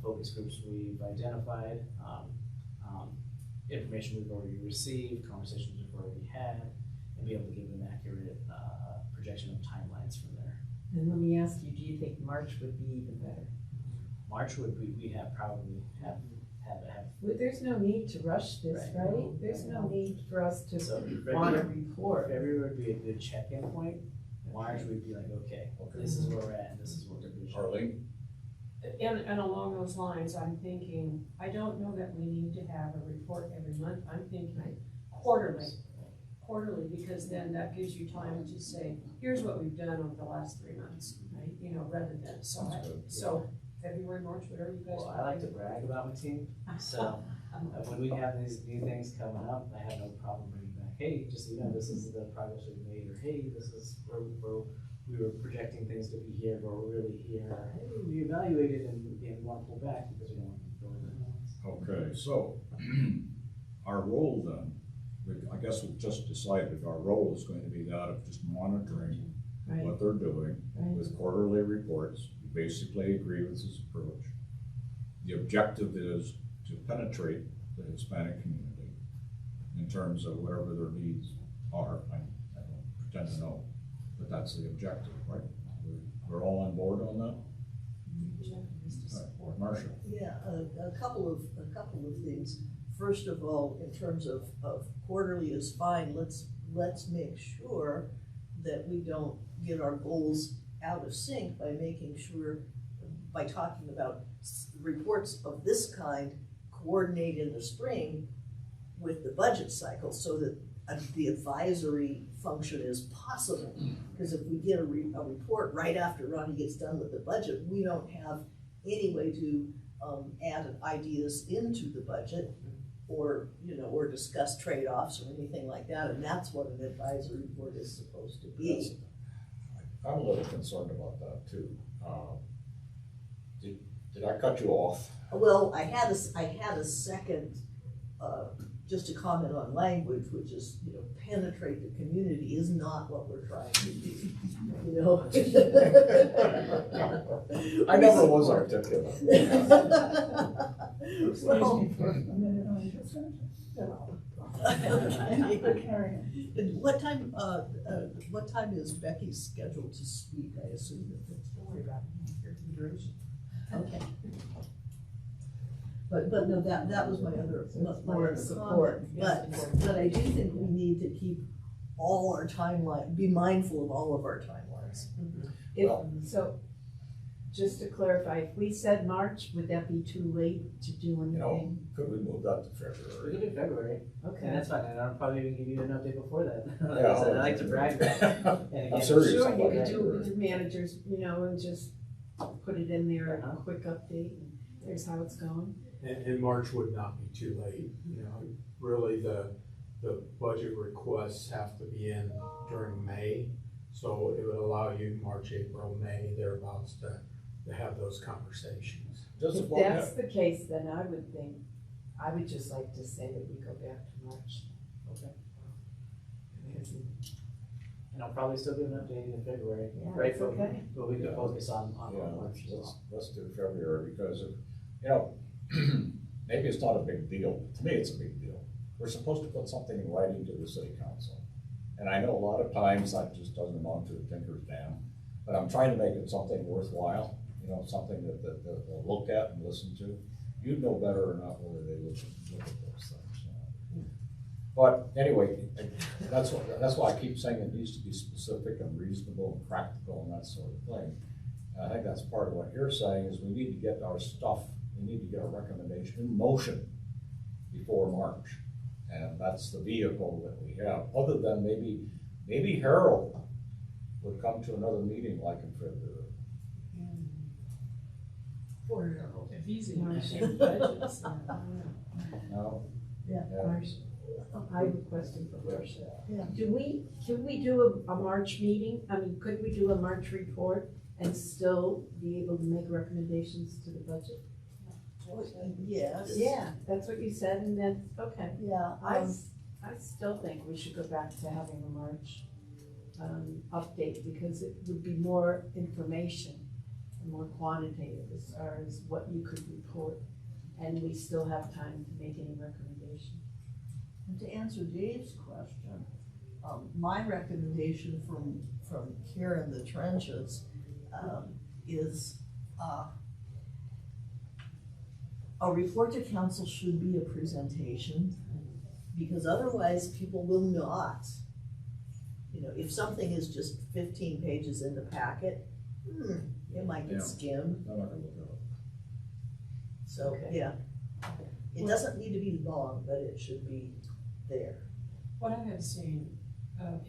focus groups we've identified, information we've already received, conversations we've already had, and be able to give them accurate projection of timelines from there. And let me ask you, do you think March would be even better? March would be, we have probably have. Well, there's no need to rush this, Right. right? There's no need for us to So want a report. February would be a good check-in point. March would be like, okay, this is where we're at and this is what we're doing. Arlene? And along those lines, I'm thinking, I don't know that we need to have a report every month, I'm thinking quarterly. Quarterly, because then that gives you time to say, here's what we've done over the last 3 months, right? You know, rather than, so February, March, whatever you guys. Well, I like to brag about my team, so when we have these new things coming up, I have no problem bringing back, hey, just so you know, this is the progress we've made, or hey, this is where we were projecting things to be here, but we're really here, or hey, we evaluated and we want to pull back because we don't want to go over. Okay, so our role then, I guess we've just decided our role is going to be that of just monitoring Right. what they're doing Right. with quarterly reports. We basically agree with this approach. The objective is to penetrate the Hispanic community in terms of whatever their needs are. I don't pretend to know, but that's the objective, right? We're all on board on that? All right, Marcia. Yeah, a couple of things. First of all, in terms of quarterly is fine, let's make sure that we don't get our goals out of sync by making sure, by talking about reports of this kind coordinate in the spring with the budget cycle so that the advisory function is possible. Because if we get a report right after Ronnie gets done with the budget, we don't have any way to add ideas into the budget or, you know, or discuss trade-offs or anything like that, and that's what an advisory report is supposed to be. I'm a little concerned about that too. Did I cut you off? Well, I had a second, just to comment on language, which is, you know, penetrate the community is not what we're trying to do, you know? I never was articulate. Well, me for a minute on your sentence. What time is Becky scheduled to speak? I assume that it's. Don't worry about it. Okay. But no, that was my other More support. comment. But I do think we need to keep all our timeline, be mindful of all of our timelines. So, just to clarify, if we said March, would that be too late to do You know, anything? could we move that to We February? can do February, and Okay. that's fine, and I'll probably even give you an update before that. Like Yeah, I said, I like to brag about it. And I'm again, serious Sure, about you could that. do it with your managers, you know, and just put it in there, a quick update, and here's how it's going. And March would not be too late, you know, really the budget requests have to be in during May. So it would allow you March, April, May, thereabouts to have those conversations. Just If one that's the case, then I would just like to say that we go back to March. Okay. Because And I'll probably still give an update in February, Yeah, right? that's okay. But we can Yeah. focus on Yeah, March as well. let's do February, because, you know, maybe it's not a big deal. To me, it's a big deal. We're supposed to put something in writing to the city council. And I know a lot of times that just doesn't amount to a tinker's dam, but I'm trying to make it something worthwhile, you know, something that they'll look at and listen to. You'd know better or not whether they look at those things. But anyway, that's why I keep saying it needs to be specific and reasonable and practical and that sort of thing. And I think that's part of what you're saying is we need to get our stuff, we need to get a recommendation in motion before March. And that's the vehicle that we have, other than maybe Harold would come to another meeting like in February. For Harold, if he's in my same budgets. No? Yeah. March, I have a question for Marcia. Yeah. Can we do a March meeting? I mean, could we do a March report and still be able to make recommendations to the budget? Yes. Yeah, that's what you said, and then, okay. Yeah, I still think we should go back to having a March update, because it would be more information and more quantitative as far as what you could report, and we still have time to make any recommendation. and to answer Dave's question, my recommendation from here in the trenches is a report to council should be a presentation, because otherwise people will not. You know, if something is just 15 pages in the packet, it might Yeah. get skimmed. I'm not gonna look at it. So, Okay. yeah. It doesn't need to be long, but it should be there. What I have seen,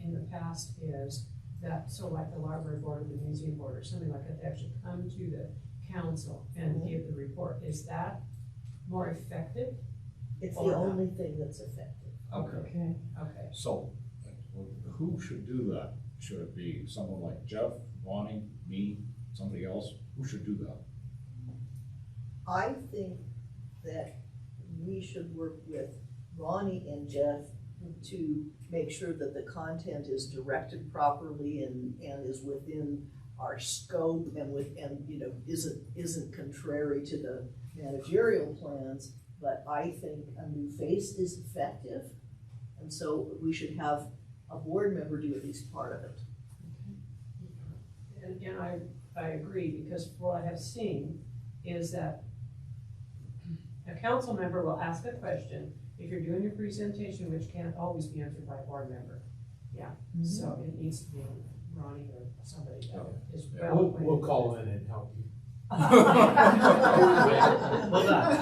in the past is that, so like the library board or the museum board or something like that, they actually come to the council and give the report. Is that more effective? It's the Or not. only thing that's effective. Okay, Okay. so who should do that? Should it be someone like Jeff, Bonnie, me, somebody else? Who should do that? I think that we should work with Ronnie and Jeff to make sure that the content is directed properly and is within our scope and you know, isn't contrary to the managerial plans. But I think a new face is effective, and so we should have a board member do at least part of it. And I agree, because what I have seen is that a council member will ask a question if you're doing your presentation, which can't always be answered by a board member. Yeah, so it needs to be Ronnie or somebody that is Yeah. well. We'll call in and help you. Well done.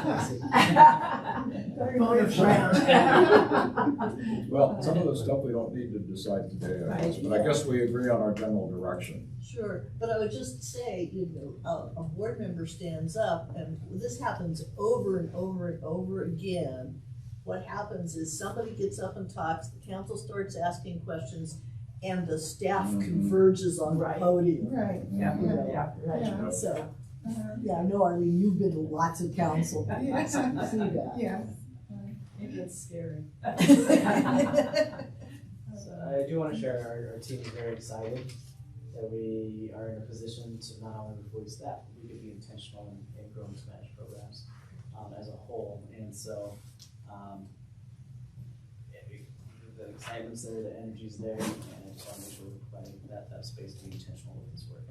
Well, some of the stuff we don't need to decide today, I guess, but I guess we agree on our general direction. Sure, but I would just say, you know, a board member stands up, and this happens over and over and over again. What happens is somebody gets up and talks, the council starts asking questions, and the staff converges on the Right. podium. Right. Yeah, You know, yeah, Yeah. right. So, yeah, I know, Arlene, you've been to lots of council meetings, so you see that. Yes. It gets scary. So I do want to share our team is very excited that we are in a position to not only be fully staffed, but we could be intentional in growing Spanish programs as a whole. And so the excitement's there, the energy's there, and I just want to make sure we're providing that space to be intentional with this work.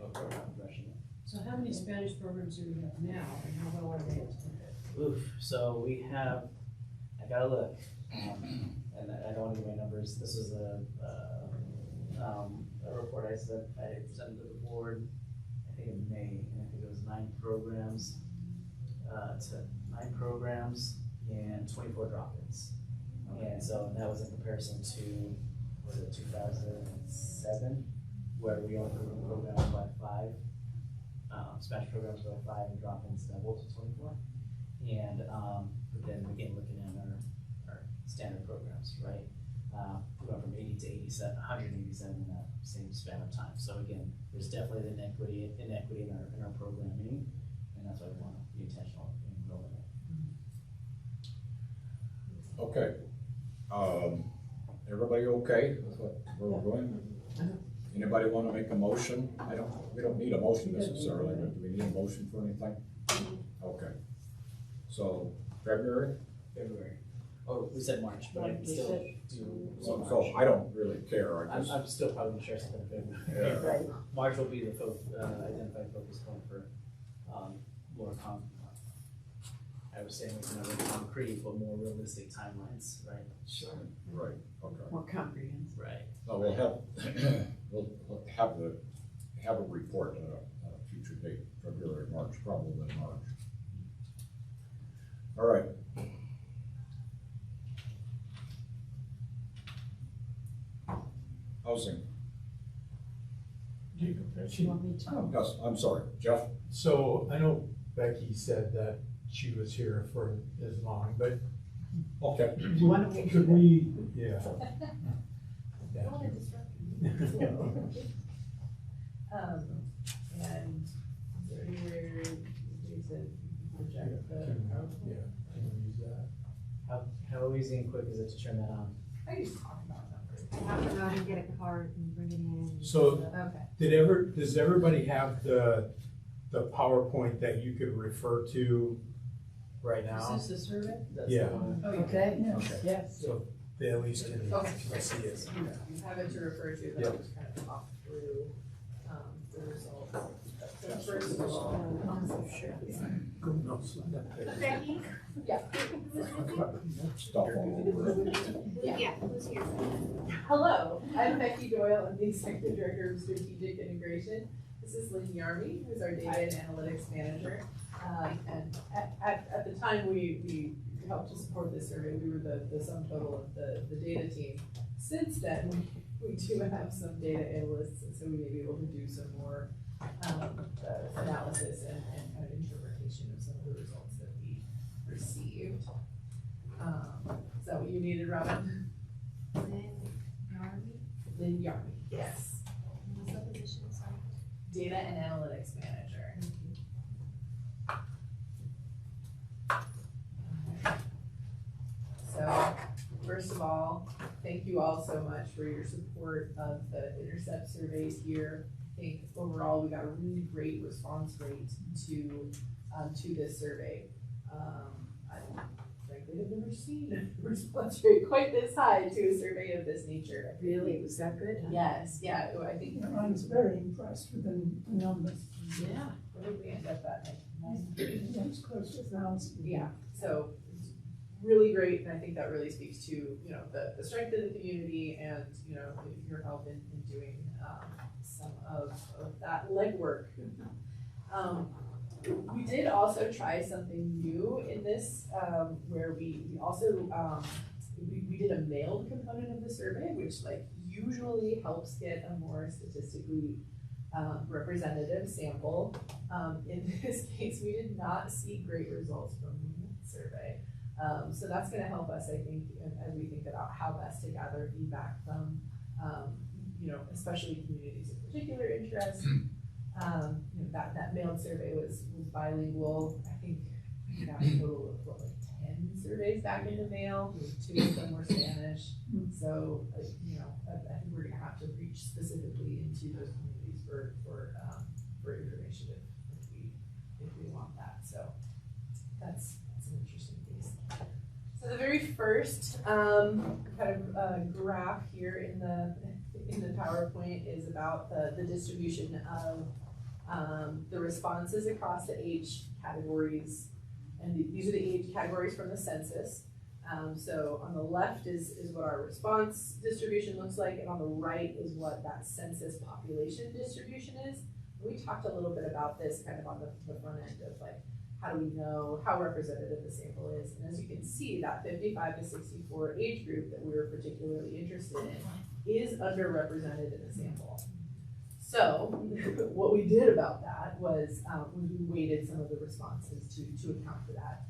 Rushing it. So how many Spanish programs do we have now, and how well are they attended? Oof, so we have, I gotta look, and I don't wanna give my numbers, this is a report I presented to the board, I think in May, and I think it was 9 programs, and 24 drop-ins. And so that was in comparison to, was it 2007, where we only grew programs by 5, Spanish programs by 5 and drop-ins doubled to 24. And but then again, looking at our standard programs, right? We went from 80 to 87, 187 in that same span of time. So again, there's definitely an inequity in our programming, and that's why we want to be intentional in growing it. Okay. Everybody okay with where we're going? Anybody want to make a motion? We don't need a motion necessarily, but do we need a motion for anything? Okay. So, February? Oh, we said March, but I can still do March. So I don't really care, I I'm just, still probably gonna share something in February. yeah. Right. March will be the identified focus point for more I was saying it's not really concrete, but more realistic timelines, right? Sure. Right, okay. More comprehensive. Right. No, we'll have a report at a future date, February, March, probably in March. All right. Housing. Do you want me to? Yes, I'm sorry, Jeff? So I know Becky said that she was here for as long, but Okay. Why don't we do could that? we, yeah. And where is it project the? Yeah, can we use that? How easy and quick is it to turn that on? I used to talk about numbers. You have to go and get a card and bring it in. So Okay. does everybody have the PowerPoint that you could refer to right now? Is this the survey? That's Yeah. the one. Oh, yeah. Okay, Okay. yes. So they at least can see it. You have it to refer to, Yeah. but I'll just kind of talk through, the results. So first of all, Becky? Stuff all over. Yeah, who's here? Hello, I'm Becky Doyle. I'm the Executive Director of Strategic Integration. This is Lynn Yarmy, who's our data and analytics manager. And at the time we helped to support this survey, we were the sum total of the data team. Since then, we do have some data analysts, and so we may be able to do some more analysis and kind of interpretation of some of the results that we received. Is that what you needed, Robin? Lynn Yarmy, yes. What's the position, sorry? Data and analytics manager. So, first of all, thank you all so much for your support of the intercept surveys here. I think overall we got a really great response rate to this survey. I frankly have never seen a response rate quite this high to a survey of this nature. Really, was that good? Yes, yeah, I think. Yeah, I was very impressed with the numbers. Yeah, what did we end up at, like 900? Yeah, it's close to 1,000. Yeah, so it's really great, and I think that really speaks to, you know, the strength of the community and, you know, your help in doing some of that legwork. We did also try something new in this, where we also, we did a mailed component of the survey, which like usually helps get a more statistically representative sample. In this case, we did not see great results from the survey. So that's gonna help us, I think, as we think about how best to gather feedback from, you know, especially communities of particular interest. You know, that mailed survey was bilingual. I think we got a total of what, like 10 surveys back in the mail. 2 of them were Spanish. So, you know, I think we're gonna have to reach specifically into those communities for information if we want that. So that's an interesting piece. So the very first kind of graph here in the PowerPoint is about the distribution of the responses across the age categories, and these are the age categories from the census. So on the left is what our response distribution looks like, and on the right is what that census population distribution is. We talked a little bit about this kind of on the front end of like, how do we know how representative the sample is? And as you can see, that 55 to 64 age group that we were particularly interested in is underrepresented in the sample. So what we did about that was we weighted some of the responses to account for that,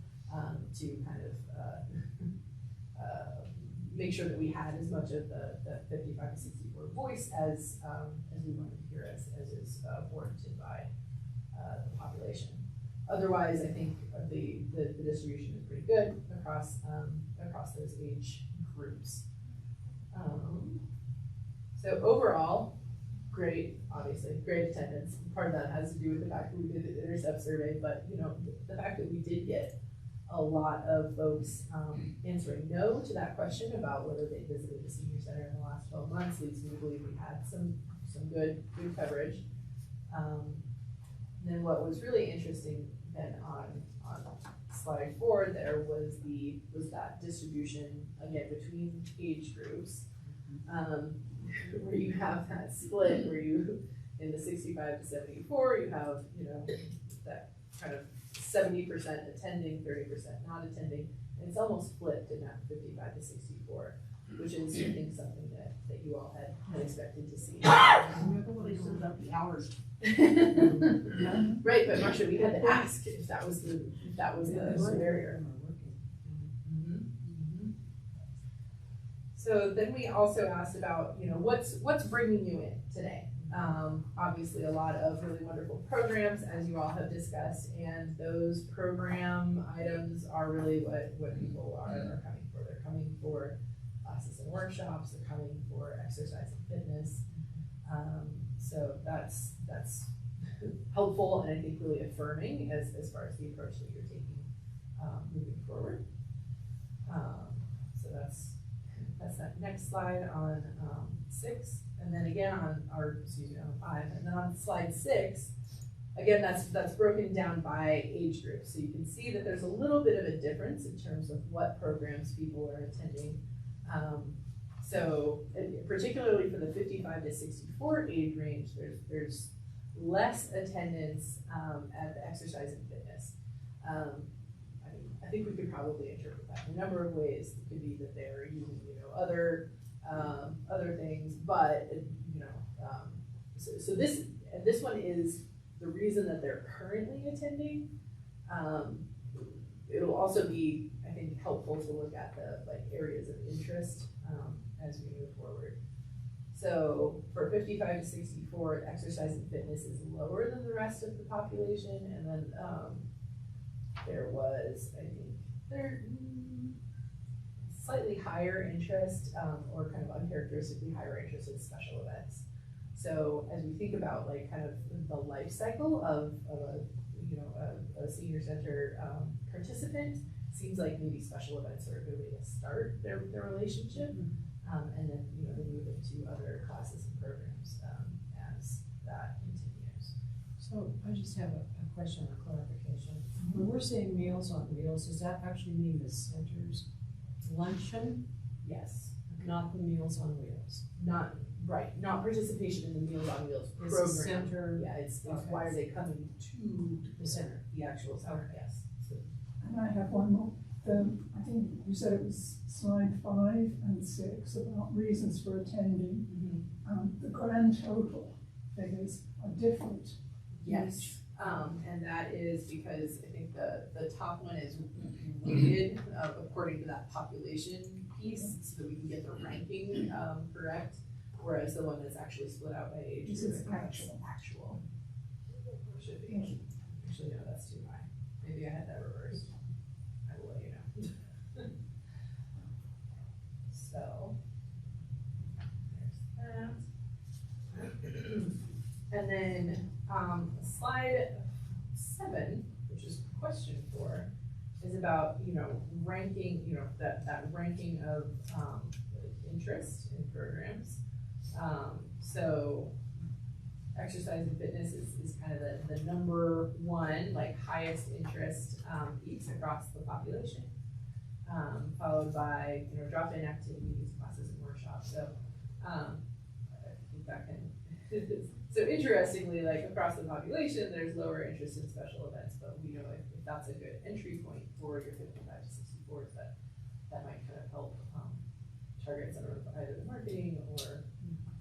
to kind of make sure that we had as much of the 55 to 64 voice as we wanted to hear, as is warranted by the population. Otherwise, I think the distribution is pretty good across those age groups. So overall, great, obviously, great attendance. Part of that has to do with the fact that we did the intercept survey, but you know, the fact that we did get a lot of folks answering no to that question about whether they visited the senior center in the last 12 months leads me to believe we had some good coverage. Then what was really interesting then on slide 4 there was that distribution again between age groups, where you have that split where you, in the 65 to 74, you have, you know, that kind of 70% attending, 30% not attending, and it's almost flipped in that 55 to 64, which is, I think, something that you all had expected to see. Remember when they said about the hours? Right, but Marcia, we had to ask if that was the barrier. So then we also asked about, you know, what's bringing you in today? Obviously a lot of really wonderful programs, as you all have discussed, and those program items are really what people are coming for. They're coming for classes and workshops, they're coming for exercise and fitness. So that's helpful and I think really affirming as far as the approach that you're taking moving forward. So that's that next slide on 6, and then again on 5, and then on slide 6, again that's broken down by age group. So you can see that there's a little bit of a difference in terms of what programs people are attending. So particularly for the 55 to 64 age range, there's less attendance at the exercise and fitness. I think we could probably interpret that in a number of ways. It could be that they're using, other things, but, so this one is the reason that they're currently attending. It'll also be, I think, helpful to look at the areas of interest as we move forward. So for 55 to 64, exercise and fitness is lower than the rest of the population, and then there was, I think, slightly higher interest, or kind of uncharacteristically higher interest in special events. So as we think about kind of the life cycle of a senior center participant, seems like maybe special events are a good way to start their relationship, and then they move into other classes and programs as that continues. So I just have a question or clarification. When we're saying Meals on Wheels, does that actually mean the center's luncheon, Yes, not the Meals on Wheels? not participation in the Meals on Wheels It's program. the center. Yeah, it's Okay. why are they coming to The center. the actual center? Yes. So, And I have one more. I think you said it was slide 5 and 6 about reasons for attending. The grand total figures are different. Yes, and that is because I think the top one is weighted according to that population piece, so that we can get the ranking correct, whereas the one that's actually split out by age. This is actual. Actual. Should be. Actually, no, that's too high. Maybe I had that reversed. I will let you know. So, there's that. And then, slide 7, which is question 4, is about, ranking, that ranking of, interest in programs. So exercise and fitness is kind of the number one, highest interest, piece across the population. Followed by, drop-in activities, classes and workshops. So, I think that can, so interestingly, across the population, there's lower interest in special events, but we know if that's a good entry point for your 55 to 64s, that might kind of help target some of either the marketing or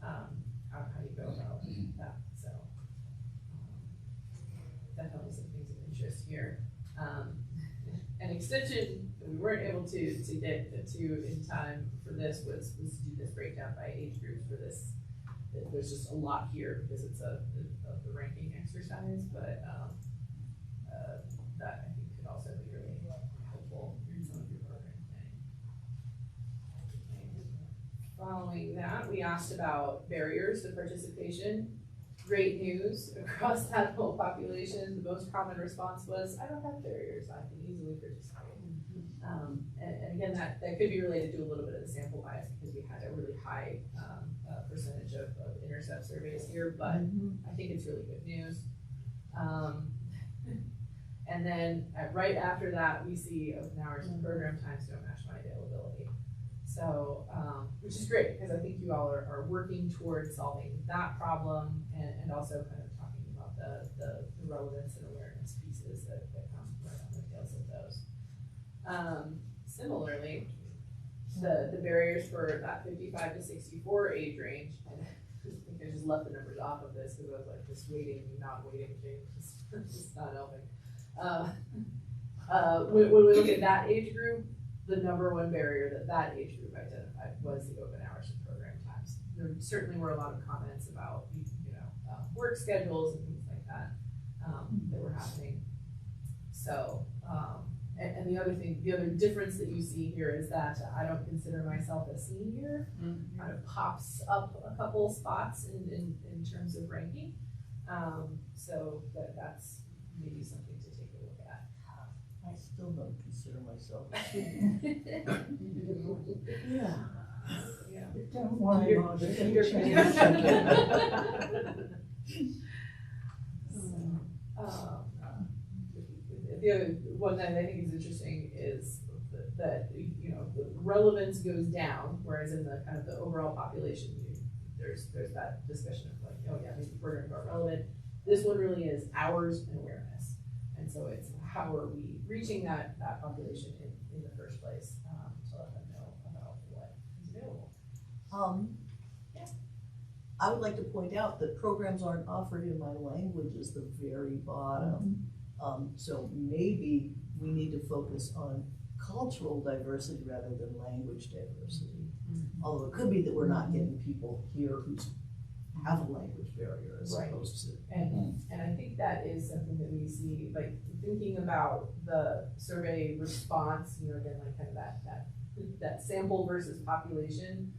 how you go about that. So definitely some things of interest here. An extension that we weren't able to get to in time for this was to do this breakdown by age groups for this. There's just a lot here because it's the ranking exercise, but that I think could also be really helpful in some of your program planning. Following that, we asked about barriers to participation. Great news across that whole population. The most common response was, I don't have barriers, I can easily participate. And again, that could be related to a little bit of the sample bias because we had a really high percentage of intercept surveys here, but I think it's really good news. And then right after that, we see open hours and program times don't match my availability. So, which is great because I think you all are working towards solving that problem and also kind of talking about the relevance and awareness pieces that come right on the tails of those. Similarly, the barriers for that 55 to 64 age range, and I think I just left the numbers off of this because I was like, this waiting, not waiting thing, just not helping. When we look at that age group, the number one barrier that age group identified was the open hours and program times. There certainly were a lot of comments about, work schedules and things like that, that were happening. So, and the other difference that you see here is that I don't consider myself a senior. Kind of pops up a couple spots in terms of ranking. So that's maybe something to take a look at. I still don't consider myself a student. Yeah. Yeah. Don't worry You're- about it. you're- It'll change. The other one that I think is interesting is that the relevance goes down, whereas in the kind of the overall population, there's that discussion of oh yeah, maybe programs are relevant, This one really is hours and awareness. And so it's how are we reaching that population in the first place, to let them know about what is available. Yeah. I would like to point out that programs aren't offered in my languages, the very bottom. So maybe we need to focus on cultural diversity rather than language diversity. Although it could be that we're not getting people here who have a language barrier as Right. opposed to. And I think that is something that we see, like thinking about the survey response, again, like kind of that sample versus population.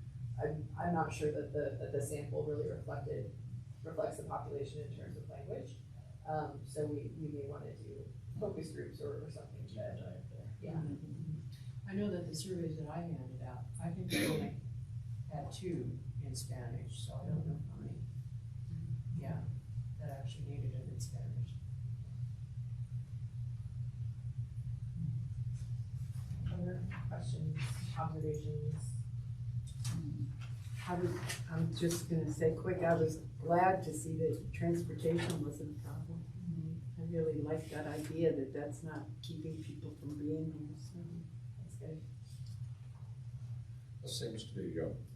I'm not sure that the sample really reflects the population in terms of language. So we may want to do focus groups or something. Yeah. I know that the surveys that I handed out, I think they only had 2 in Spanish, so I don't know how many, that actually needed it in Spanish. Other questions, observations? I'm just gonna say quick, I was glad to see that transportation wasn't a problem. I really like that idea that that's not keeping people from being here, so. That's good. This seems to be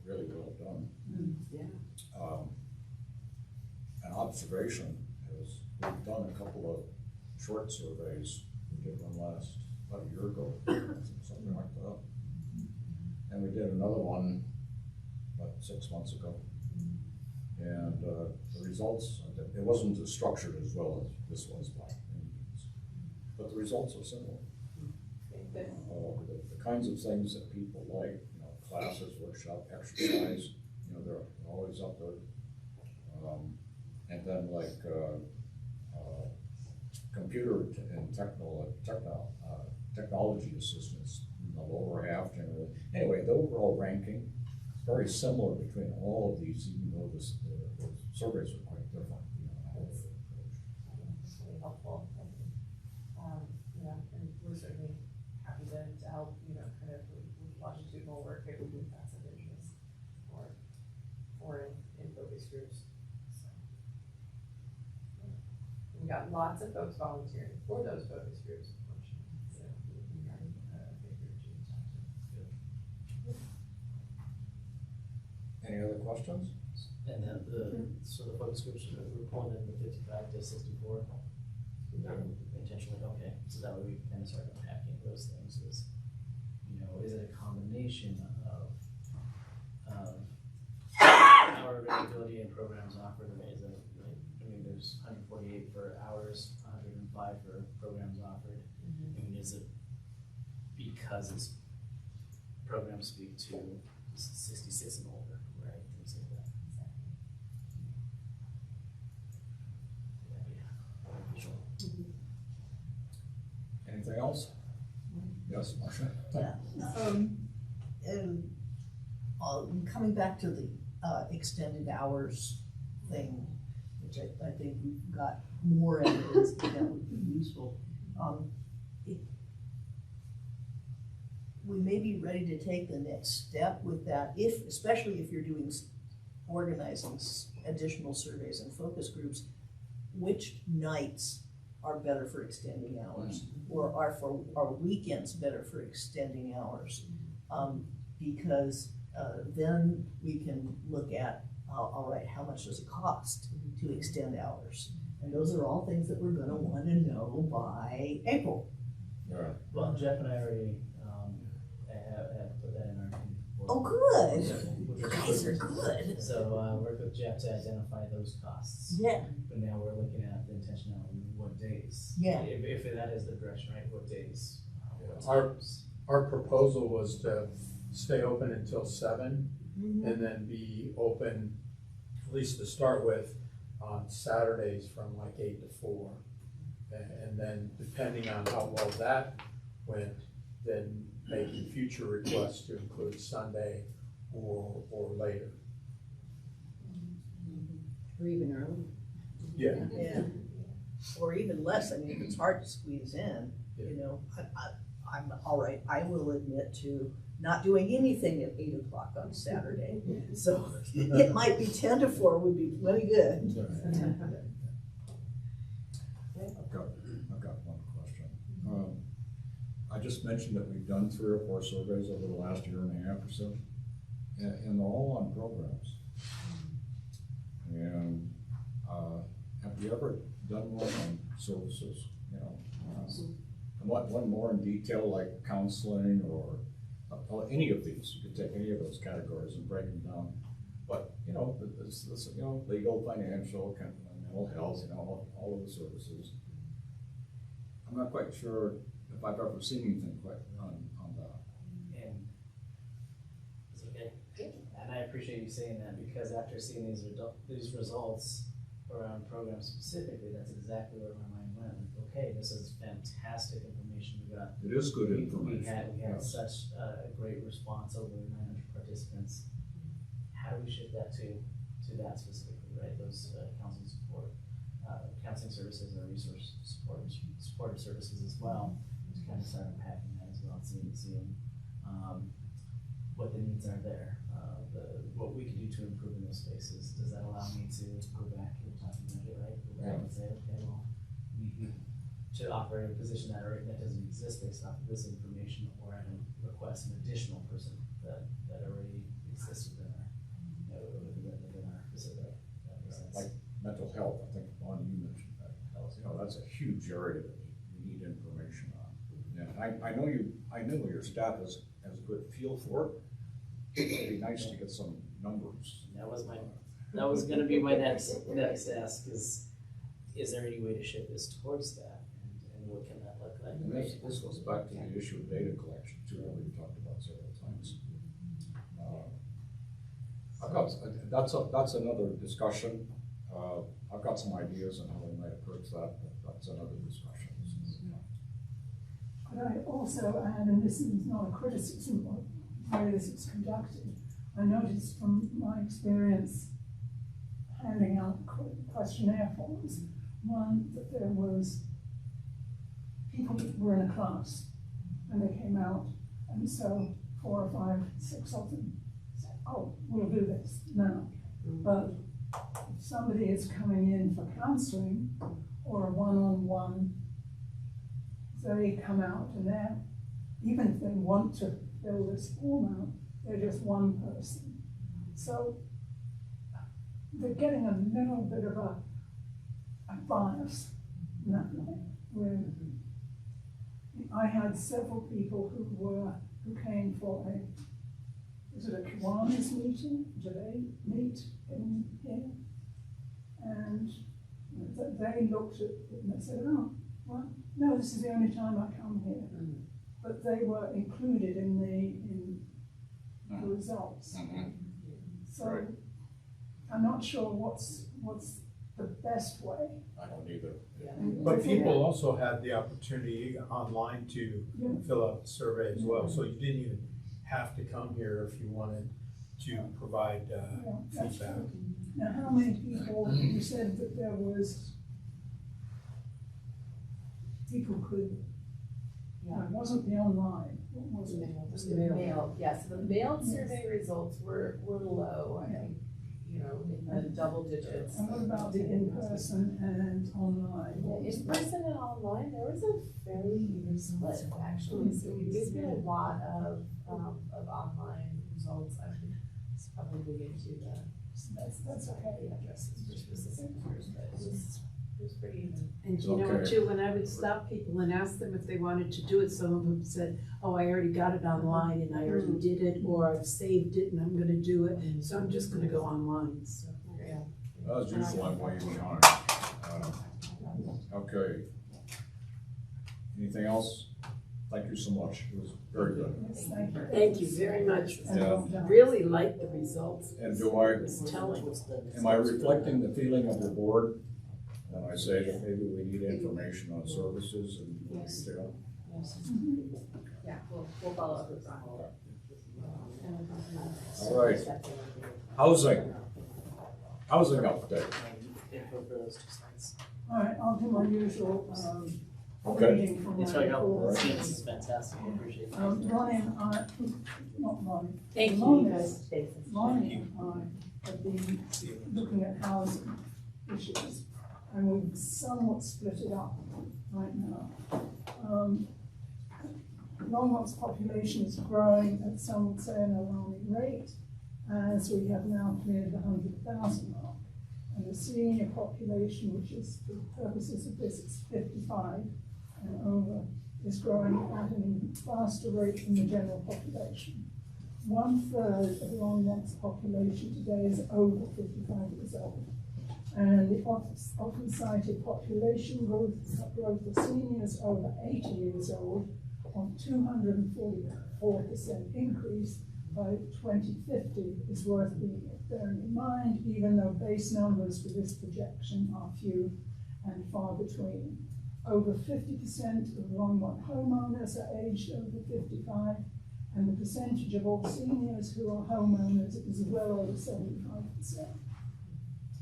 really well done. Yeah. An observation is we've done a couple of short surveys. We did one about a year ago, something like that. And we did another one about 6 months ago. And the results, it wasn't as structured as well as this was by any means, but the results are similar. The kinds of things that people like, classes, workshop, exercise, they're always up there. And then like computer and technology assistance in the lower half generally. Anyway, the overall ranking is very similar between all of these, even though the surveys are quite different. That's really helpful. And we're certainly happy to help, kind of with longitudinal work if that's of interest or in focus groups. So, we got lots of folks volunteering for those focus groups, unfortunately. So we got a big group to reach out to. Any other questions? And then so the focus groups, we're pulling in the 55 to 64. Intentionally, okay. So that way we kind of start unpacking those things. Is it a combination of hour availability and programs offered? Is it there's 148 for hours, 105 for programs offered. Is it because it's programs speak to 66 and older, right? Things like that. Anything else? Yes, Marcia? Yeah. And coming back to the extended hours thing, which I think we've got more evidence that would be useful. We may be ready to take the next step with that, especially if you're doing organizing additional surveys and focus groups, which nights are better for extending hours, or are weekends better for extending hours? Because then we can look at, all right, how much does it cost to extend hours? And those are all things that we're going to want to know by April. Yeah. Well, Jeff and I already have put that in our team. Oh, good. You guys are good. So work with Jeff to identify those costs. Yeah. But now we're looking at the intentionality, what days. Yeah. If that is the direction, right? What days? What Our- times? Our proposal was to stay open until 7 Mhm. and then be open, at least to start with, on Saturdays from like 8 to 4. And then depending on how well that went, then making future requests to include Sunday or later. Or even early. Yeah. Yeah. Or even less. I mean, if it's hard to squeeze in, I'm all right. I will admit to not doing anything at 8 o'clock on Saturday. So it might be 10 to 4 would be plenty good. have one question. I just mentioned that we've done 3 or 4 surveys over the last year and a half or so, and they're all on programs. And have you ever done one on services, you know? And one more in detail, like counseling or any of these? You could take any of those categories and break them down. But, you know, this you know, legal, financial, mental health, you know, all of the services. I'm not quite sure if I've ever seen anything quite on that. And it's okay. And I appreciate you saying that, because after seeing these results around programs specifically, that's exactly where my mind went. Like, okay, this is fantastic information we got. It is good information. We had yes. such a great response, over 900 participants. How do we shift that to that specifically, right? Those counseling support, counseling services, and resource supportive services as well. To kind of start unpacking that as well, and seeing what the needs are there, what we can do to improve in those spaces. Does that allow me to go back and talk about it, right? Go back and say, okay, well, we should offer a position that doesn't exist based off of this information, or I don't request an additional person that already exists within our facility. That makes sense. Like mental health, I think, Bonnie, you mentioned that. You know, that's a huge area that you need information on. And I know your staff has a good feel for it. It'd be nice to get some numbers. That was going to be my next ask, is there any way to shift this towards that, and what can that look like? And this goes back to the issue of data collection too, that we've talked about several times. That's another discussion. I've got some ideas on how we might approach that, but that's another discussion. But I also add, and this is not a criticism of the way this is conducted, I noticed from my experience handing out questionnaire forms, one, that there was people that were in a class and they came out, and so 4 or 5, 6 of them said, oh, we'll do this now. But if somebody is coming in for counseling or a one-on-one, they come out and they're, even if they want to fill this form out, they're just one person. So they're getting a little bit of a bias in that way. I had several people who came for is it a Kiwanis meeting? Do they meet in here? And they looked at it and they said, oh, well, no, this is the only time I come here. But they were included in the results. So Right. I'm not sure what's the best way. I don't either. But people also had the opportunity online to fill out the survey as well, so you didn't even have to come here if you wanted to provide feedback. Now, how many people, you said that there was, people could, it wasn't the online, what was it? The mail, yes, the mailed survey results were low, I think, you know, in the double digits. And what about the in-person and online? In person and online, there was a fairly even split, actually, so we did get a lot of online results. I should probably dig into the That's okay. addresses for specific numbers, but it was pretty even. And you know what, too, when I would stop people and ask them if they wanted to do it, some of them said, oh, I already got it online and I already did it, or I've saved it and I'm gonna do it, so I'm just gonna go online, so. Yeah. As usual, I'm way behind. Okay. Anything else? Thank you so much. It was very good. Yes, thank you. Thank you very much. Yeah. Really like the results. And It was telling. am I reflecting the feeling of the board when I say that maybe we need information on services and detail? Yeah, we'll follow up with that. All right. Housing update. Info for those 2 slides. All right, I'll do my usual, Okay. reading from my It's very helpful. report. This is fantastic. I appreciate it. Ronnie and I, not Ronnie. Thank you. Ronnie and I have been looking at housing issues. and we've somewhat split it up right now. Longmont's population is growing at, some would say, an alarming rate, as we have now cleared the 100,000 mark. And the senior population, which is, for the purposes of this, is 55 and over, is growing at an even faster rate than the general population. 1/3 of Longmont's population today is over 55 years old. And the often cited population growth of seniors over 80 years old on 244% increase by 2050 is worth bearing in mind, even though base numbers for this projection are few and far between. Over 50% of Longmont homeowners are aged over 55, and the percentage of all seniors who are homeowners is well over 75%.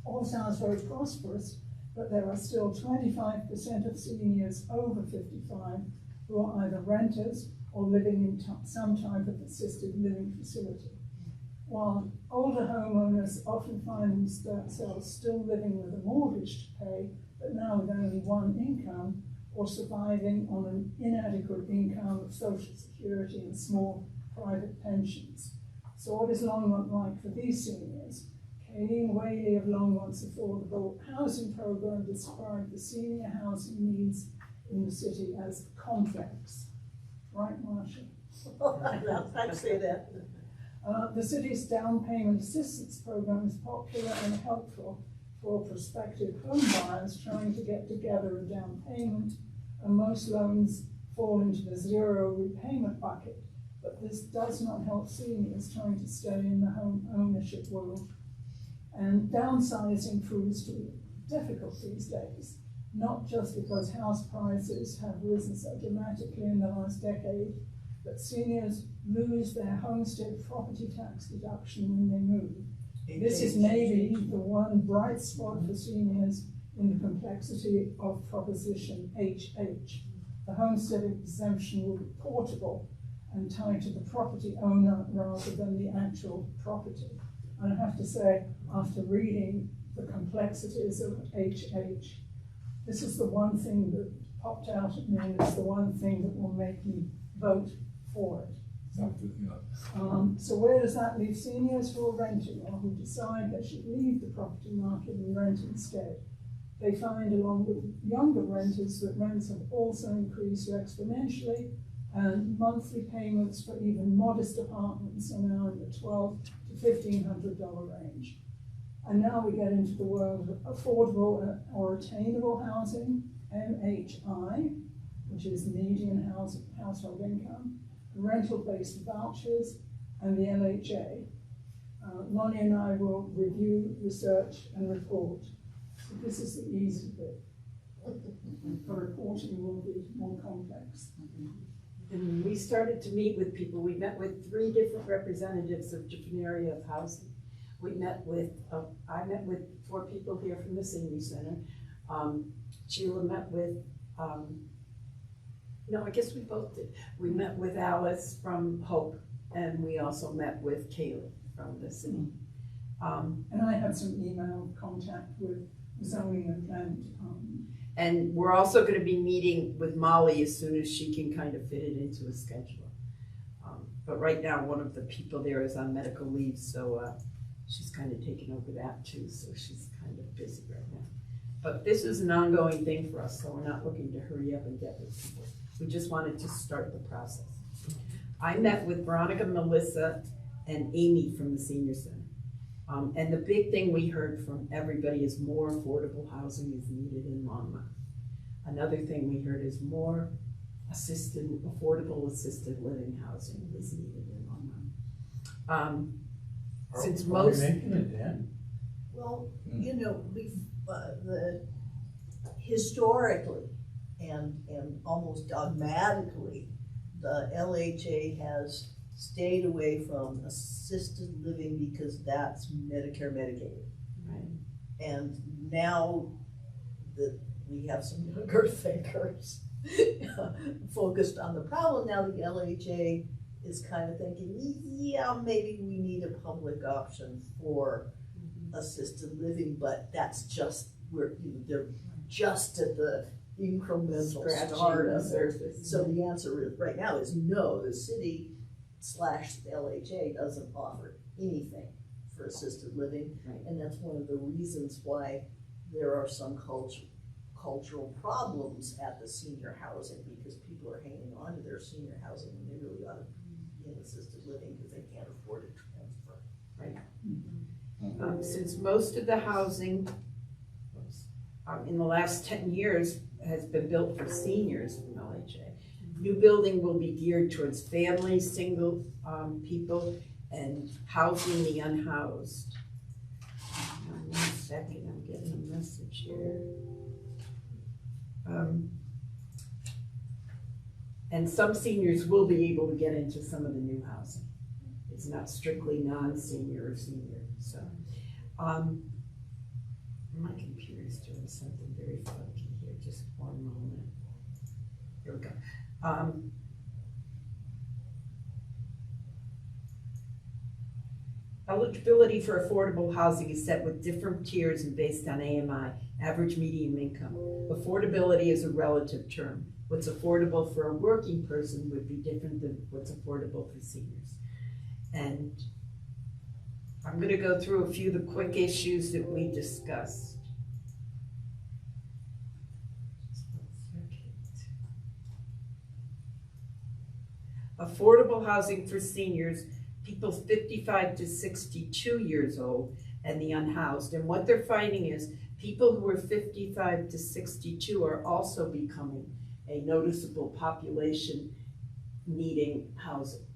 All sounds very prosperous, but there are still 25% of seniors over 55 who are either renters or living in some type of assisted living facility. While older homeowners often find themselves still living with a mortgage to pay, but now with only one income, or surviving on an inadequate income of Social Security and small private pensions. So what is Longmont like for these seniors? Kayleen Whaley of Longmont's Affordable Housing Program described the senior housing needs in the city as complex. Right, Marcia? I'd say that. The city's down payment assistance program is popular and helpful for prospective home buyers trying to get together a down payment, and most loans fall into the zero repayment bucket. But this does not help seniors trying to stay in the home ownership world. And downsizing proves to be difficult these days, not just because house prices have risen so dramatically in the last decade, but seniors lose their homestead property tax deduction when they move. This is maybe the one bright spot for seniors in the complexity of Proposition HH. The homestead exemption will be portable and tied to the property owner rather than the actual property. And I have to say, after reading the complexities of HH, this is the one thing that popped out at me, and it's the one thing that will make me vote for it. So where does that leave seniors who are renting or who decide they should leave the property market and rent instead? They find, along with younger renters, that rents have also increased exponentially, and monthly payments for even modest apartments are now in the $1,200 to $1,500 range. And now we get into the world of affordable or attainable housing, MHI, which is median household income, rental-based vouchers, and the LHA. Lonnie and I will review, research, and report. So this is the easy bit. The reporting will be more complex. And we started to meet with people. We met with 3 different representatives of different area of housing. We met with, I met with 4 people here from the Senior Center. Sheila met with, no, I guess we both did. We met with Alice from Hope, and we also met with Kaylee from the city. And I had some email contact with the zoning and planning department. And we're also going to be meeting with Molly as soon as she can kind of fit it into a schedule. But right now, one of the people there is on medical leave, so she's kind of taken over that too, so she's kind of busy right now. But this is an ongoing thing for us, so we're not looking to hurry up and get with people. We just wanted to start the process. I met with Veronica, Melissa, and Amy from the Senior Center. And the big thing we heard from everybody is more affordable housing is needed in Longmont. Another thing we heard is more affordable assisted living housing is needed in Longmont. Since most making it then? Well, you know, historically and almost dogmatically, the LHA has stayed away from assisted living because that's Medicare, Medicaid. Right. And now that we have some younger thinkers focused on the problem, now the LHA is kind of thinking, yeah, maybe we need a public option for assisted living, but that's just they're just at the incremental Scratching start the of it. surface. So the answer is, right now is no, the city / LHA doesn't offer anything for assisted living. Right. And that's one of the reasons why there are some cultural problems at the senior housing, because people are hanging on to their senior housing when they really ought to be in assisted living because they can't afford to transfer. Since most of the housing in the last 10 years has been built for seniors in LHA, new building will be geared towards families, single people, and housing the unhoused. 1 second, I'm getting a message here. And some seniors will be able to get into some of the new housing. It's not strictly non-senior or senior, so. My computer's doing something very funky here, just one moment. Here we go. Eligibility for affordable housing is set with different tiers and based on AMI, average median income. Affordability is a relative term. What's affordable for a working person would be different than what's affordable for seniors. And I'm going to go through a few of the quick issues that we discussed. Affordable housing for seniors, people 55 to 62 years old, and the unhoused. And what they're finding is people who are 55 to 62 are also becoming a noticeable population needing housing.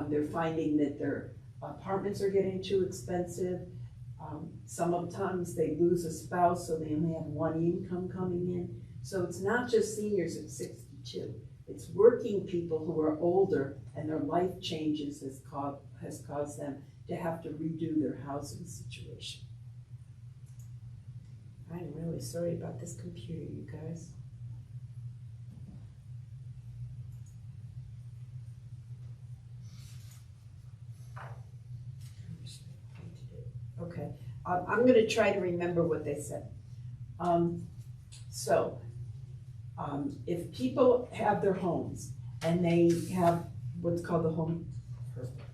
They're finding that their apartments are getting too expensive. Sometimes they lose a spouse, so they only have one income coming in. So it's not just seniors at 62. It's working people who are older and their life changes has caused them to have to redo their housing situation. I'm really sorry about this computer, you guys. Okay, I'm going to try to remember what they said. If people have their homes and they have what's called the home,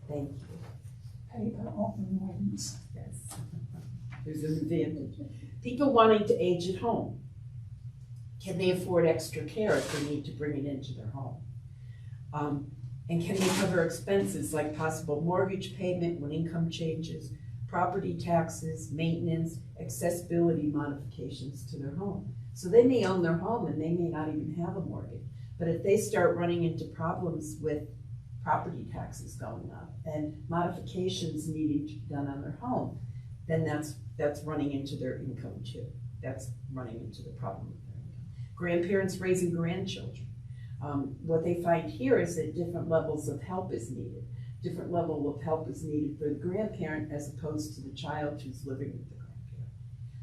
thank you. Paper often wins. Yes. There's an advantage. People wanting to age at home. Can they afford extra care if they need to bring it into their home? And can they cover expenses like possible mortgage payment when income changes, property taxes, maintenance, accessibility modifications to their home? So they may own their home and they may not even have a mortgage. But if they start running into problems with property taxes going up and modifications needing to be done on their home, then that's running into their income too. That's running into the problem with their income. Grandparents raising grandchildren. What they find here is that different levels of help is needed. Different level of help is needed for the grandparent as opposed to the child who's living with the grandparent.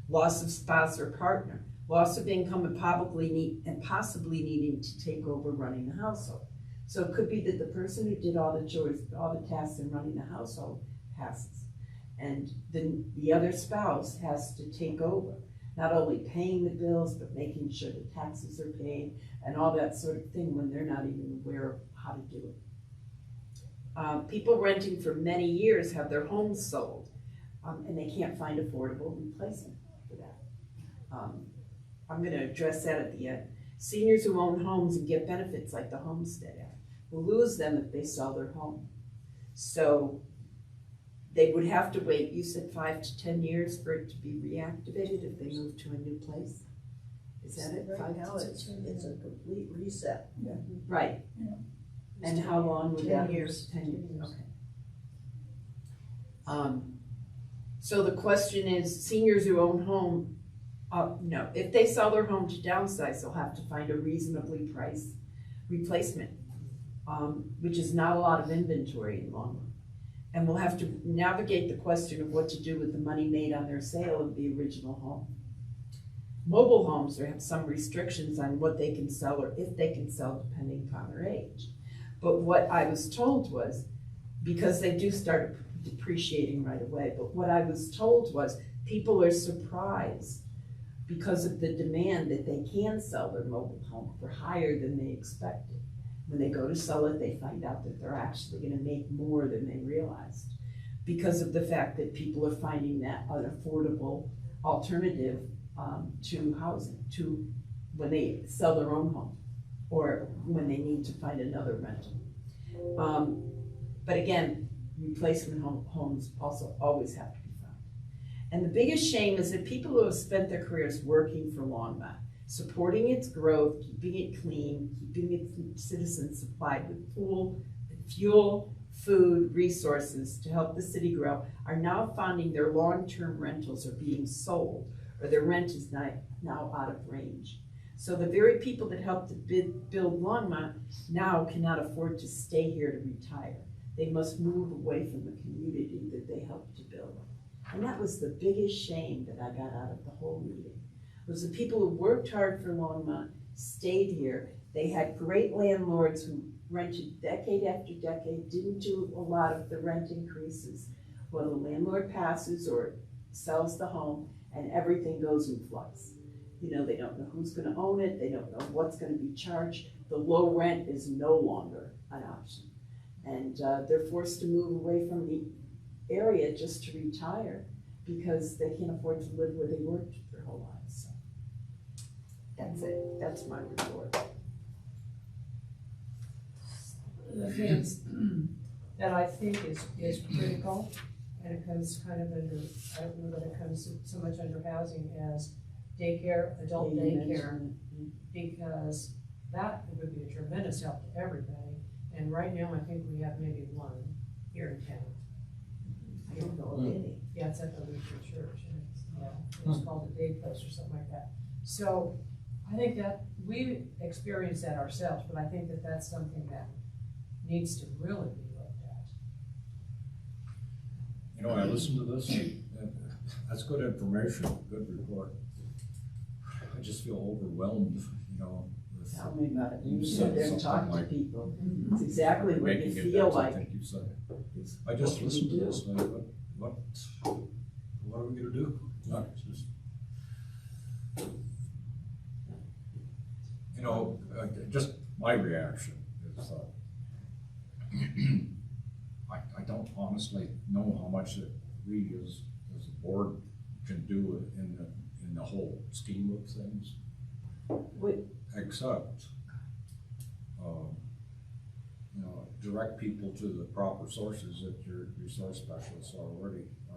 Loss of spouse or partner. Loss of income and possibly needing to take over running the household. So it could be that the person who did all the chores, all the tasks in running the household passes. And then the other spouse has to take over, not only paying the bills, but making sure the taxes are paid and all that sort of thing when they're not even aware of how to do it. People renting for many years have their homes sold and they can't find affordable replacement for that. I'm going to address that at the end. Seniors who own homes and get benefits like the Homestead Act will lose them if they sell their home. So they would have to wait, you said 5 to 10 years for it to be reactivated if they move to a new place? Is that it? Right now, it's a complete reset. Yeah. Right. Yeah. And how long would 10 that be? years. 10 years, okay. So the question is, seniors who own home, no, if they sell their home to downsize, they'll have to find a reasonably priced replacement, which is not a lot of inventory in Longmont. And we'll have to navigate the question of what to do with the money made on their sale of the original home. Mobile homes have some restrictions on what they can sell or if they can sell depending upon their age. But what I was told was, because they do start depreciating right away, but what I was told was people are surprised because of the demand that they can sell their mobile home for higher than they expected. When they go to sell it, they find out that they're actually gonna make more than they realized, because of the fact that people are finding that an affordable alternative to housing, to when they sell their own home, or when they need to find another rental. But again, replacement homes also always have to be found. And the biggest shame is that people who have spent their careers working for Longmont, supporting its growth, keeping it clean, keeping its citizens supplied with fuel, food, resources to help the city grow, are now finding their long-term rentals are being sold, or their rent is now out of range. So the very people that helped to build Longmont now cannot afford to stay here to retire. They must move away from the community that they helped to build. And that was the biggest shame that I got out of the whole meeting, was the people who worked hard for Longmont, stayed here. They had great landlords who rented decade after decade, didn't do a lot of the rent increases. Well, the landlord passes or sells the home and everything goes in flux. You know, they don't know who's gonna own it, they don't know what's gonna be charged. The low rent is no longer an option. And they're forced to move away from the area just to retire because they can't afford to live where they worked their whole lives. So that's it, that's my report. The things that I think is critical, and it comes kind of under, I don't know that it comes so much under housing as daycare, adult daycare, because that would be a tremendous help to everybody. And right now, I think we have maybe one here in town. I don't know of any. Yeah, it's at the Lutheran Church, and it's called the Day Place or something like that. So I think that we experience that ourselves, but I think that that's something that needs to really be looked at. You know, I listened to this, and that's good information, good report. I just feel overwhelmed, you know. Tell me about it. You You said sit there and something talk to like- people. It's exactly what you Making it feel dense, I like. think you said. It's I just what can listened you to do? this, and I thought, what are we gonna do? Not just, you know, just my reaction is, I don't honestly know how much that we as a board can do in the whole scheme of things. Except, you know, direct people to the proper sources that your resource specialists are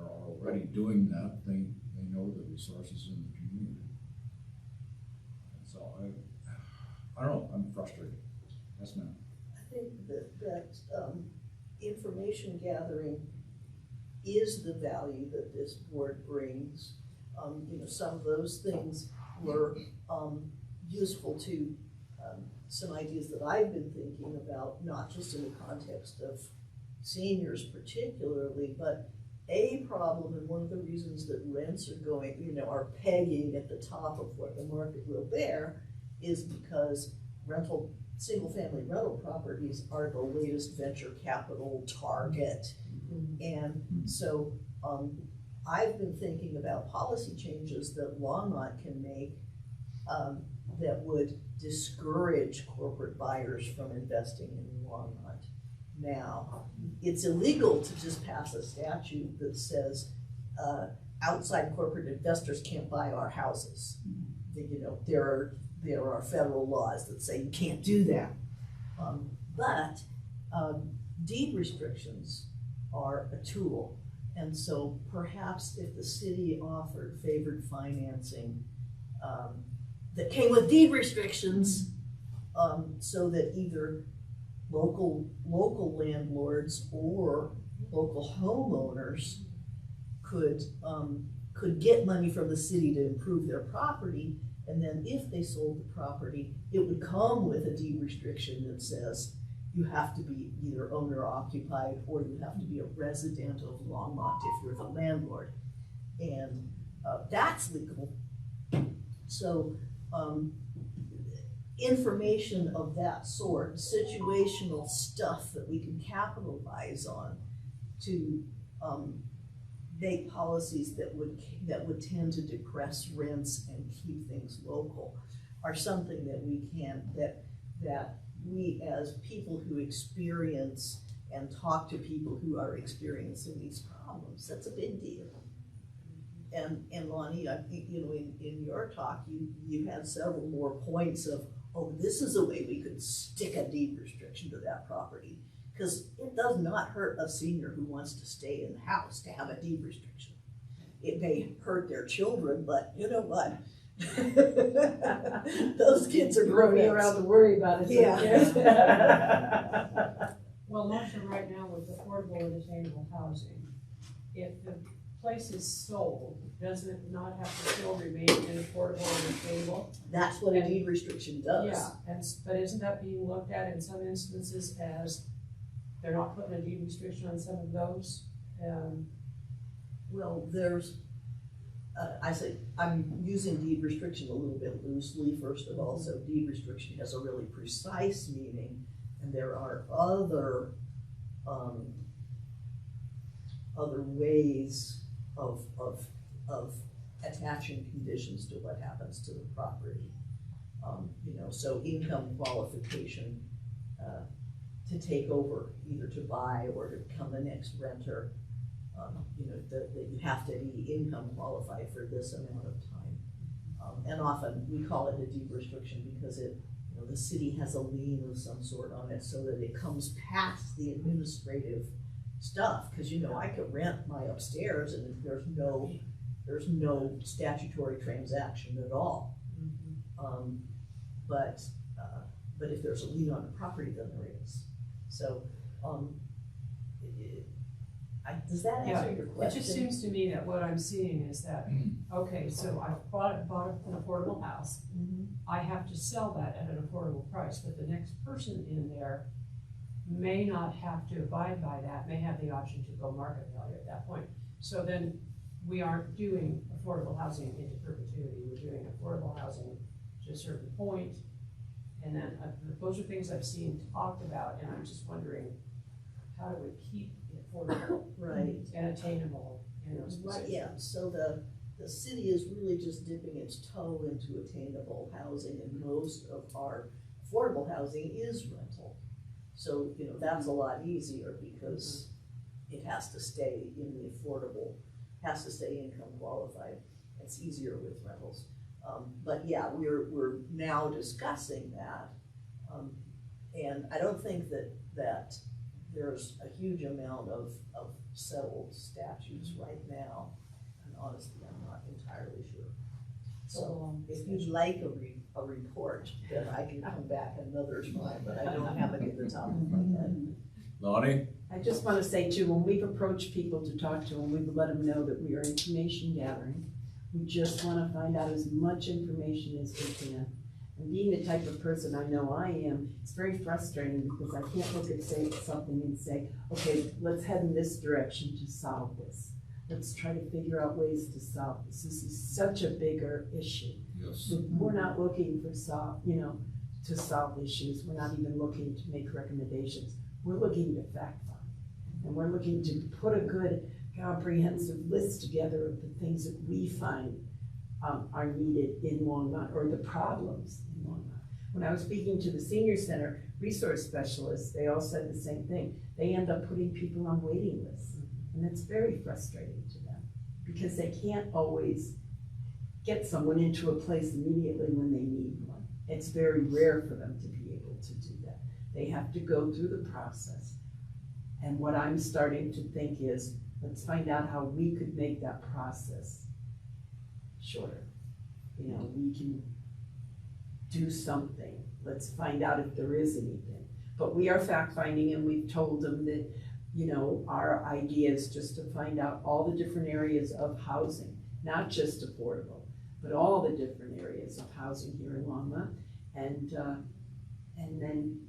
already doing that. They know the resources in the community. And so I don't know, I'm frustrated. Yes, ma'am. I think that information gathering is the value that this board brings. You know, some of those things were useful to some ideas that I've been thinking about, not just in the context of seniors particularly, but a problem, and one of the reasons that rents are going, you know, are pegging at the top of what the market will bear, is because single-family rental properties are the latest venture capital target. And so I've been thinking about policy changes that Longmont can make that would discourage corporate buyers from investing in Longmont. Now, it's illegal to just pass a statute that says outside corporate investors can't buy our houses. You know, there are federal laws that say you can't do that. But deed restrictions are a tool. And so perhaps if the city offered favored financing that came with deed restrictions, so that either local landlords or local homeowners could get money from the city to improve their property, and then if they sold the property, it would come with a deed restriction that says you have to be either owner occupied or you have to be a resident of Longmont if you're the landlord. And that's legal. So information of that sort, situational stuff that we can capitalize on to make policies that would tend to depress rents and keep things local are something that we as people who experience and talk to people who are experiencing these problems, that's a big deal. And Lonnie, I think, in your talk, you had several more points of, oh, this is a way we could stick a deed restriction to that property. Because it does not hurt a senior who wants to stay in the house to have a deed restriction. It may hurt their children, but you know what? Those kids are Throw me grown around to worry about it. Yeah. Well, Marcia, right now with affordable and attainable housing, if the place is sold, does it not have to still remain in affordable and attainable? That's what a deed restriction does. Yeah, but isn't that being looked at in some instances as they're not putting a deed restriction on some of those? Well, I'm using deed restriction a little bit loosely, first of all, so deed restriction has a really precise meaning, and there are other ways of attaching conditions to what happens to the property. So income qualification to take over, either to buy or to become the next renter. That you have to be income qualified for this amount of time. And often we call it a deed restriction because the city has a lien of some sort on it so that it comes past the administrative stuff. Because I could rent my upstairs and there's no statutory transaction at all. But if there's a lien on the property, then there is. So does that answer your question? It just seems to me that what I'm seeing is that, okay, so I bought an affordable house. I have to sell that at an affordable price, but the next person in there may not have to abide by that, may have the option to go market value at that point. So then we aren't doing affordable housing into perpetuity. We're doing affordable housing to a certain point. And then those are things I've seen talked about, and I'm just wondering, how do we keep affordable, right, and attainable in those positions? Yeah, so the city is really just dipping its toe into attainable housing, and most of our affordable housing is rental. So, that's a lot easier because it has to stay in the affordable, has to stay income qualified. It's easier with rentals. But yeah, we're now discussing that. And I don't think that there's a huge amount of settled statutes right now, and honestly, I'm not entirely sure. So if you'd like a report, then I can come back another time, but I don't have it at the top of my head. Lonnie? I just want to say too, when we've approached people to talk to them, we've let them know that we are information gathering. We just want to find out as much information as we can. And being the type of person I know I am, it's very frustrating because I can't look at something and say, okay, let's head in this direction to solve this. Let's try to figure out ways to solve this. This is such a bigger issue. Yes. We're not looking for to solve issues. We're not even looking to make recommendations. We're looking to fact find. And we're looking to put a good comprehensive list together of the things that we find are needed in Longmont, or the problems in Longmont. When I was speaking to the senior center resource specialists, they all said the same thing. They end up putting people on waiting lists. And it's very frustrating to them because they can't always get someone into a place immediately when they need one. It's very rare for them to be able to do that. They have to go through the process. And what I'm starting to think is, let's find out how we could make that process shorter. We can do something. Let's find out if there is anything. But we are fact finding, and we've told them that our idea is just to find out all the different areas of housing, not just affordable, but all the different areas of housing here in Longmont, and then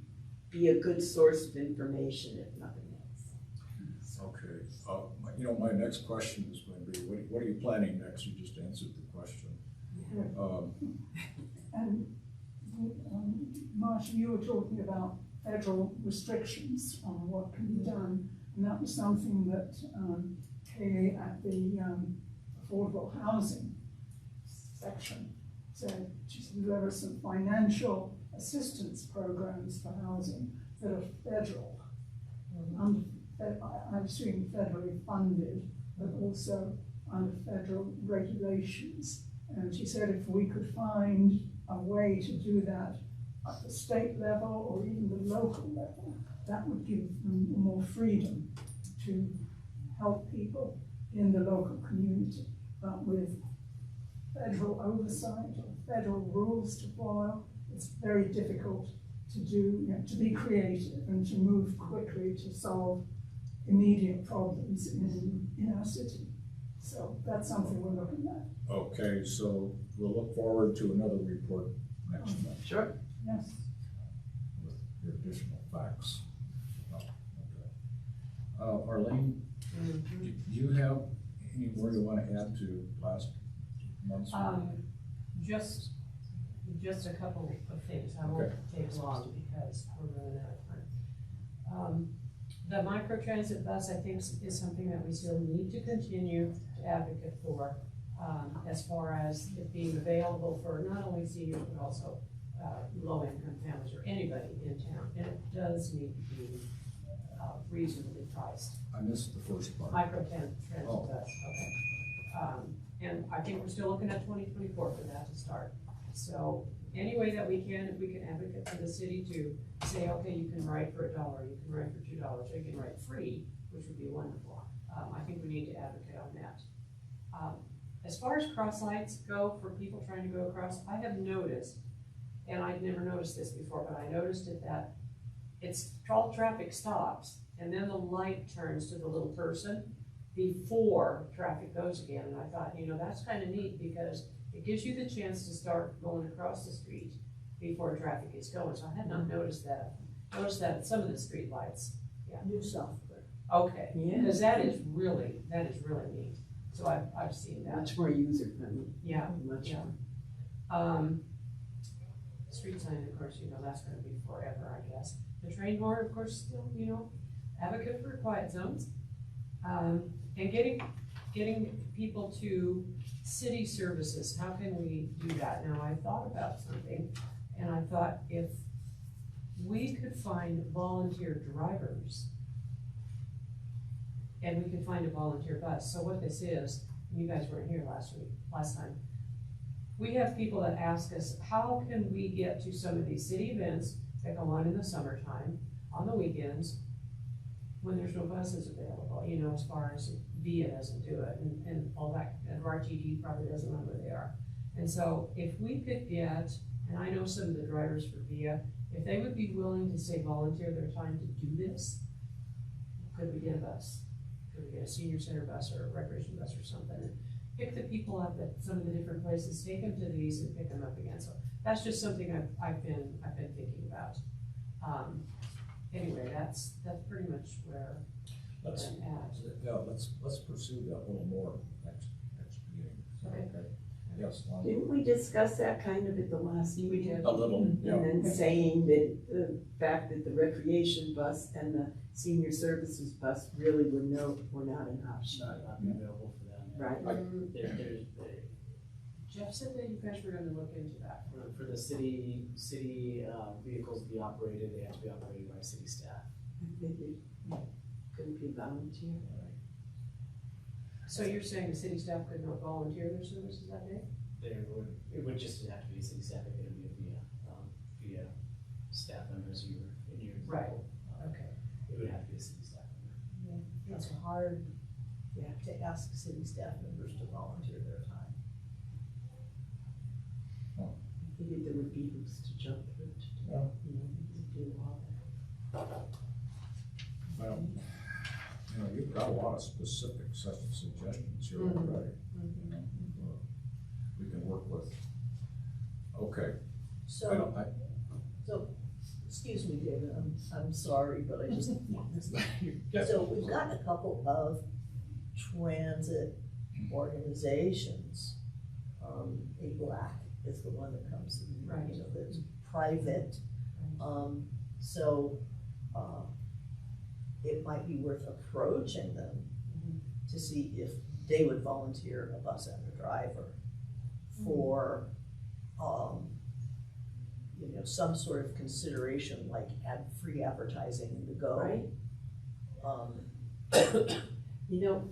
be a good source of information, if nothing else. Okay. My next question is going to be, what are you planning next? You just answered the question. And Marcia, you were talking about federal restrictions on what can be done, and that was something that Kaylee at the affordable housing section said, she said there are some financial assistance programs for housing that are federal. I assume federally funded, but also under federal regulations. And she said if we could find a way to do that at the state level or even the local level, that would give them more freedom to help people in the local community. But with federal oversight or federal rules to follow, it's very difficult to do, to be creative and to move quickly to solve immediate problems in our city. So that's something we're looking at. Okay, so we'll look forward to another report next month Sure. Yes. with your additional facts. Oh, okay. Arlene, do you have any more you want to add to last month's? Just a couple of things, I won't take long because we're running out of time. The microtransit bus, I think, is something that we still need to continue to advocate for, as far as it being available for not only seniors, but also low-income families or anybody in town, and it does need to be reasonably priced. I missed the first part. Microtransit bus, okay. And I think we're still looking at 2024 for that to start. So any way that we can, if we can advocate for the city to say, okay, you can ride for $1, you can ride for $2, or you can ride free, which would be wonderful. I think we need to advocate on that. As far as cross lights go for people trying to go across, I have noticed, and I'd never noticed this before, but I noticed it that it's all traffic stops, and then the light turns to the little person before traffic goes again. And I thought, that's kind of neat because it gives you the chance to start going across the street before traffic gets going. So I had not noticed that. Noticed that at some of the street lights. Yeah. New software. Okay. Yeah. Because that is really neat. So I've seen that. Much more user friendly. Yeah. Much Yeah. more. Street sign, of course, that's gonna be forever, I guess. The train board, of course, still, advocate for quiet zones. And getting people to city services, how can we do that? Now, I thought about something, and I thought if we could find volunteer drivers, and we could find a volunteer bus. So what this is, you guys weren't here last time. We have people that ask us, how can we get to some of these city events that go on in the summertime, on the weekends, when there's no buses available, as far as VIA doesn't do it, and all that, and RTD probably doesn't know where they are. And so if we could get, and I know some of the drivers for VIA, if they would be willing to say volunteer their time to do this, could we get a bus? Could we get a senior center bus or a recreation bus or something? And pick the people up at some of the different places, take them to these and pick them up again. So that's just something I've been thinking about. Anyway, that's pretty much where I'm at. Yeah, let's pursue that a little more next meeting. Okay. Yes, Lonnie? Didn't we discuss that kind of at the last meeting? We did. A little, yeah. And then saying that the fact that the recreation bus and the senior services bus really were not an option. Not available for them. Right. There's Jeff said that you guys were gonna look into that. for the city vehicles to be operated, they have to be operated by city staff. I figured couldn't be volunteer. So you're saying the city staff could not volunteer their services that day? It would just have to be city staff. It couldn't be via staff members in your Right. example. Okay. It would have to be a city staff member. It's hard, to ask city staff members to volunteer their time. I figured there would be hoops to jump through to do all that. Well, you've got a lot of specific suggestions here already. We can work with. Okay. So, excuse me, David, I'm sorry, but I just. Yeah. So we've got a couple of transit organizations. ABLAC is the one that comes to me, Right. that's private. So, it might be worth approaching them to see if they would volunteer a bus and a driver for, you know, some sort of consideration, like free advertising in the Go. Right. You know,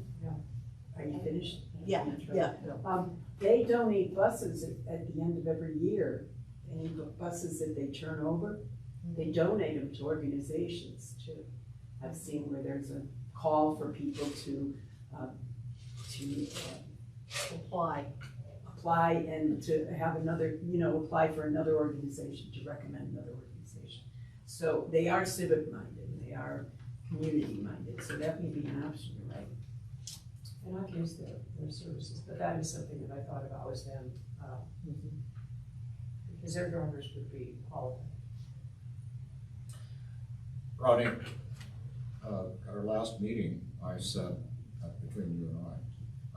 are you finished? Yeah, no. They donate buses at the end of every year, any buses that they turn over, they donate them to organizations too. I've seen where there's a call for people to apply and to have another, you know, apply for another organization, to recommend another organization. So they are civic minded, and they are community minded, so that may be an option, right? And I've used their services, but that is something that I thought about was them, because their drivers would be qualified. Ronnie, at our last meeting, I said, between you and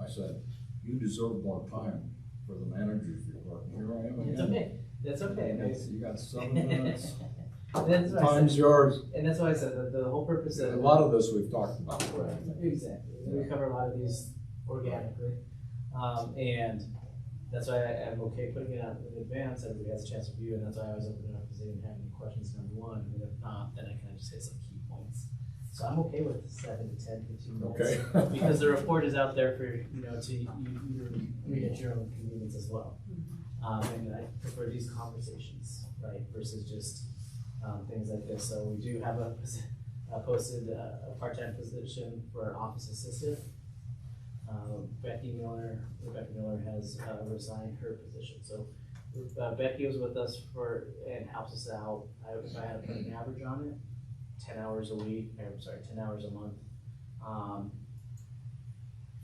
I said, you deserve more time for the manager's report. And here I am It's again. okay, that's okay. You got 7 minutes. That's why I Time's said, yours. and that's why I said that the whole purpose A of. lot of this we've talked about. Exactly, we cover a lot of these organically, and that's why I'm okay putting it out in advance, everybody has a chance to view, and that's why I always open it up, because they didn't have any questions, number one, and if not, then I can just hit some key points. So I'm okay with 7 to 10, 15 minutes. Okay. Because the report is out there for, you know, to you read at your own convenience as well. And I prefer these conversations, right, versus just things like this. So we do have posted a part-time position for an office assistant. Rebecca Miller has resigned her position. So Becky was with us and helps us out. If I had to put an average on it, 10 hours a week, 10 hours a month,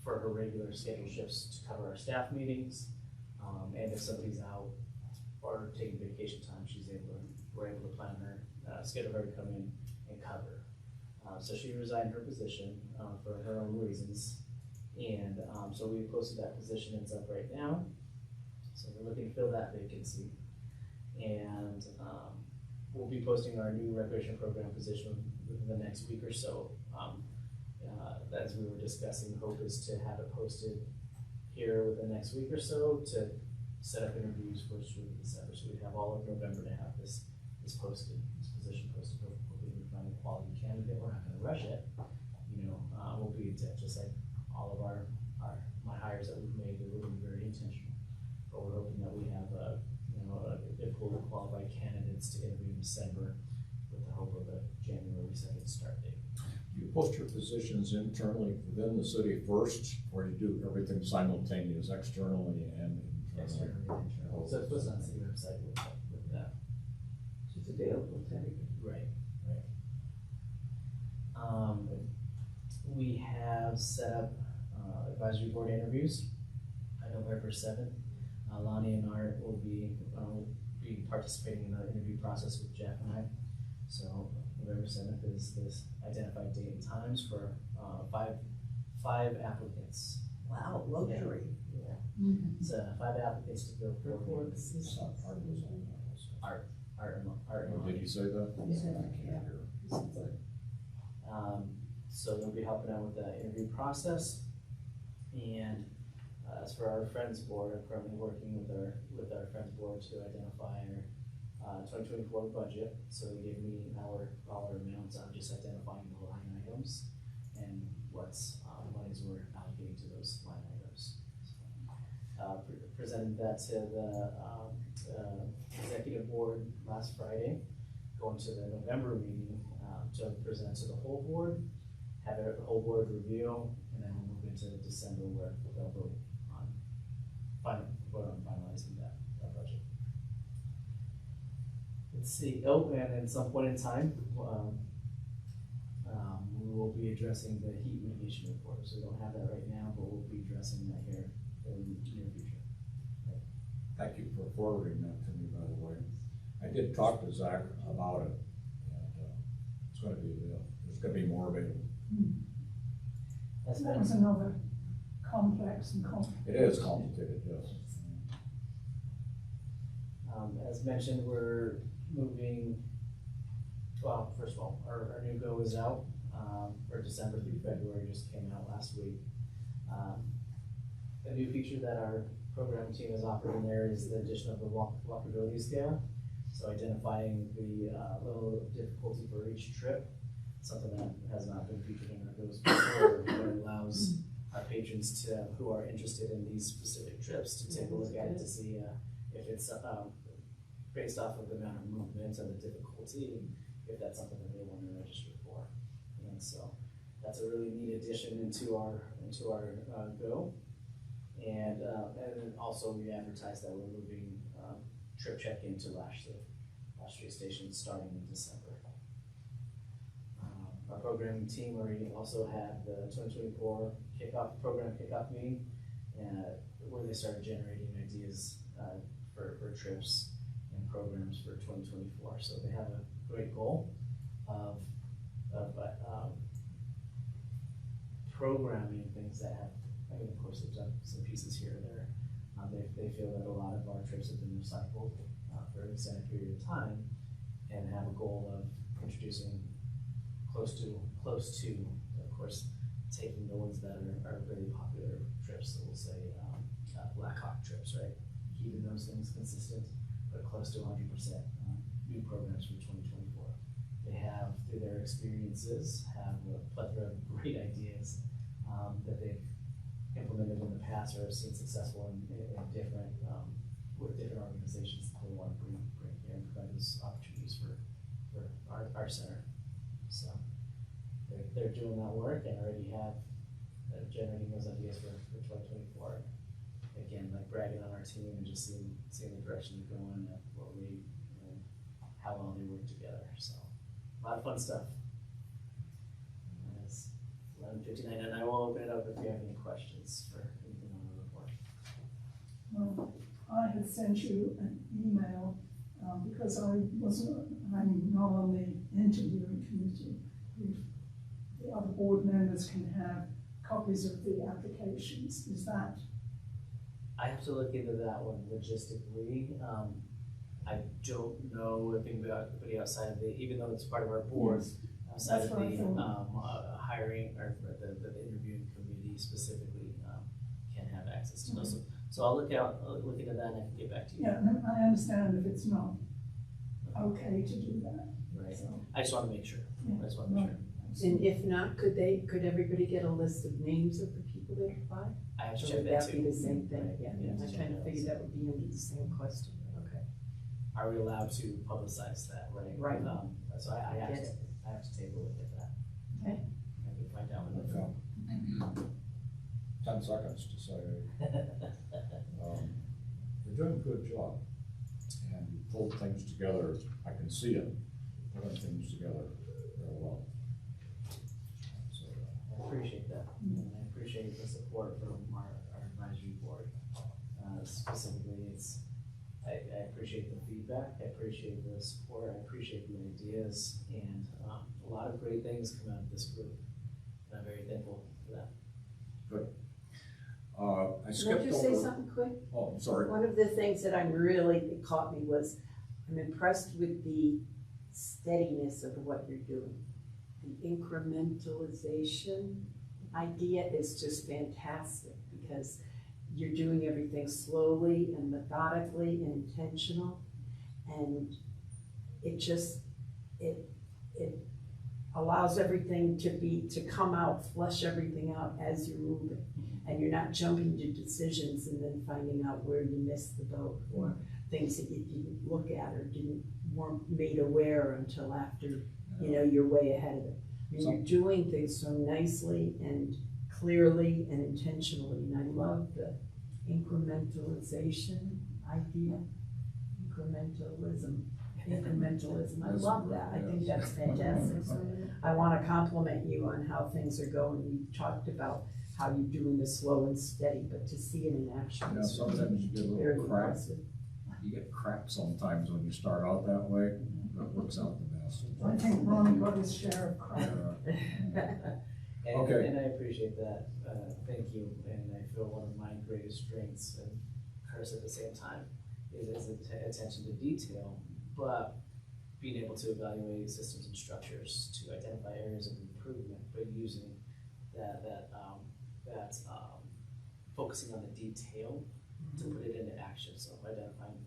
for her regular scheduled shifts to cover our staff meetings. And if somebody's out or taking vacation time, we're able to plan her, schedule her to come in and cover. So she resigned her position for her own reasons. And so we posted that position, it's up right now. So we're looking to fill that vacancy. And we'll be posting our new recreation program position within the next week or so. As we were discussing, the hope is to have it posted here within the next week or so to set up interviews first week of December. So we'd have all of November to have this posted, this position posted. Hopefully we find a quality candidate. We're not gonna rush it. You know, we'll be just like all of my hires that we've made, they will be very intentional. But we're hoping that we have a pool of qualified candidates to interview in December with the hope of a January 2nd start date. Do you post your positions internally within the city first, or you do everything simultaneous, externally and Externally internally? and internally. So it's posted on the city website with that. It's available to everybody. Right. We have set up advisory board interviews on November 7th. Lonnie and Art will be participating in the interview process with Jeff and I. So November 7th is this identified date and times for five applicants. Wow, luxury. Yeah. So 5 applicants to go for Art. Did you say that? Yeah. I can't hear. So they'll be helping out with the interview process. And as for our Friends Board, I'm currently working with our Friends Board to identify our 2024 budget. So they give me our dollar amounts on just identifying the line items and what's monies we're allocating to those line items. So, presented that to the executive board last Friday, going to the November meeting to present to the whole board, have the whole board review, and then we'll move into December where they'll vote on finalizing that budget. Let's see. Oh, and at some point in time, we will be addressing the heat mitigation report. So we don't have that right now, but we'll be addressing that here in the near future. Thank you for forwarding that to me, by the way. I did talk to Zach about it, and it's gonna be available. There's gonna be more available. That's That was another complex and complicated. It is complicated, yes. As mentioned, we're moving, well, first of all, our new Go is out for December through February, just came out last week. A new feature that our programming team has offered in there is the addition of the walkability scale. So identifying the level of difficulty for each trip, something that has not been featured in our goals before, but it allows our patrons who are interested in these specific trips to take a look at it to see if it's based off of the amount of movement and the difficulty, if that's something that they want to register for. And so that's a really neat addition into our Go. And then also we advertised that we're moving trip check-in to Lash Street Station starting in December. Our programming team already also had the 2024 program kickoff meeting, where they started generating ideas for trips and programs for 2024. So they have a great goal of programming things that have, I mean, of course, they've done some pieces here and there. They feel that a lot of our trips have been recycled for an extended period of time, and have a goal of introducing close to, of course, taking the ones that are very popular trips. So we'll say Black Hawk trips, right? Keeping those things consistent, but close to 100% new programs for 2024. They have, through their experiences, have a plethora of great ideas that they've implemented in the past or have seen successful in different, with different organizations that they want to bring here and provide those opportunities for our center. So they're doing that work and already have generating those ideas for 2024. Again, like bragging on our team and just seeing the direction they're going and how well they work together. So a lot of fun stuff. And it's 11:59, and I will open it up if you have any questions for anything on the report. Well, I had sent you an email because I'm not on the interviewing committee. The other board members can have copies of the applications. Is that? I have to look into that one logistically. I don't know if anybody outside of even though it's part of our board, Yes. outside That's of what I the thought. hiring or the interviewing committee specifically can have access to those. So I'll look into that and I can get back to you. Yeah, and I understand if it's not okay to do that. Right. So, I just want to make sure. Yeah. I just want to make sure. And if not, could everybody get a list of names of the people that applied? I have to Or check would that that too. be the same thing? Right. Yeah, We have to I check kind of that. figured that would be under the same question. Okay. Are we allowed to publicize that? Right. Right. So I have Get to. it. I have to take a look at that. Okay. I can find out. Okay. 10 seconds to say, you're doing a good job. And you pulled things together, I can see it, pulling things together very well. So, I appreciate that, and I appreciate the support from our advisory board. Specifically, I appreciate the feedback, I appreciate the support, I appreciate the ideas, and a lot of great things come out of this group. And I'm very thankful for that. Good. I Can I skipped just say over. something quick? Oh, I'm sorry. One of the things that it caught me was, I'm impressed with the steadiness of what you're doing. The incrementalization idea is just fantastic because you're doing everything slowly and methodically and intentional. And it allows everything to come out, flush everything out as you're moving. And you're not jumping to decisions and then finding out where you missed the boat or things that you didn't look at or weren't made aware until after, you're way ahead of it. I mean, you're doing things so nicely and clearly and intentionally, and I love the incrementalization idea. Incrementalism. I love that. I think that's fantastic. So I want to compliment you on how things are going. You talked about how you're doing this slow and steady, but to see it in action is Sometimes you get a very little crap. impressive. You get crap sometimes when you start out that way, but it works out the best. I think Ron got his share of credit. Okay. And I appreciate that. Thank you. And I feel one of my greatest strengths and curse at the same time is attention to detail, but being able to evaluate systems and structures to identify areas of improvement, but using that focusing on the detail to put it into action. So identifying,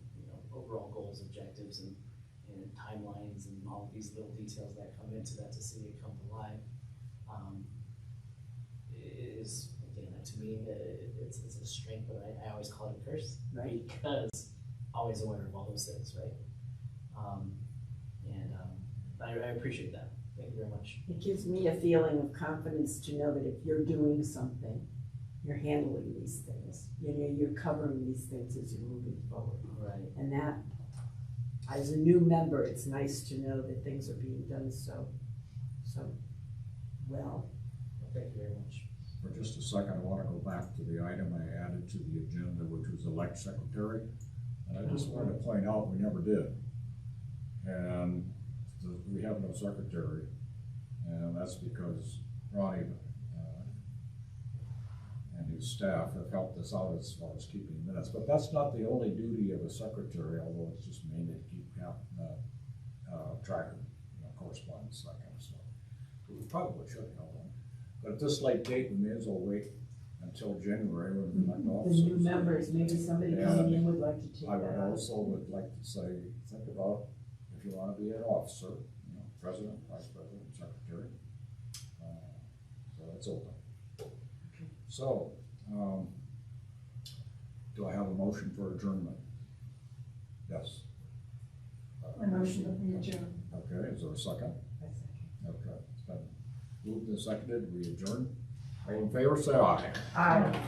overall goals, objectives, and timelines, and all these little details that come into that to see it come to life, is, again, to me, it's a strength, but I always call it a curse, Right. because always aware of all those things, right? I appreciate that. Thank you very much. It gives me a feeling of confidence to know that if you're doing something, you're handling these things. You're covering these things as you're moving forward. Right. And that, as a new member, it's nice to know that things are being done so well. Thank you very much. For just a second, I want to go back to the item I added to the agenda, which was elect secretary. And I just wanted to point out, we never did. And we have no secretary, and that's because Ronnie and his staff have helped us out as far as keeping minutes. But that's not the only duty of a secretary, although it's just mainly to keep track of correspondence, that kind of stuff. We probably should help them. But at this late date, we may as well wait until January when we elect The officers. new members, maybe somebody coming in would like to take I that would on. also like to say, think about if you want to be an officer, president, vice president, secretary. So it's open. So, do I have a motion for adjournment? Yes. I motion that we adjourn. Okay, is there a second? Okay, it's been moved and seconded, we adjourn. All in favor, say aye. Aye.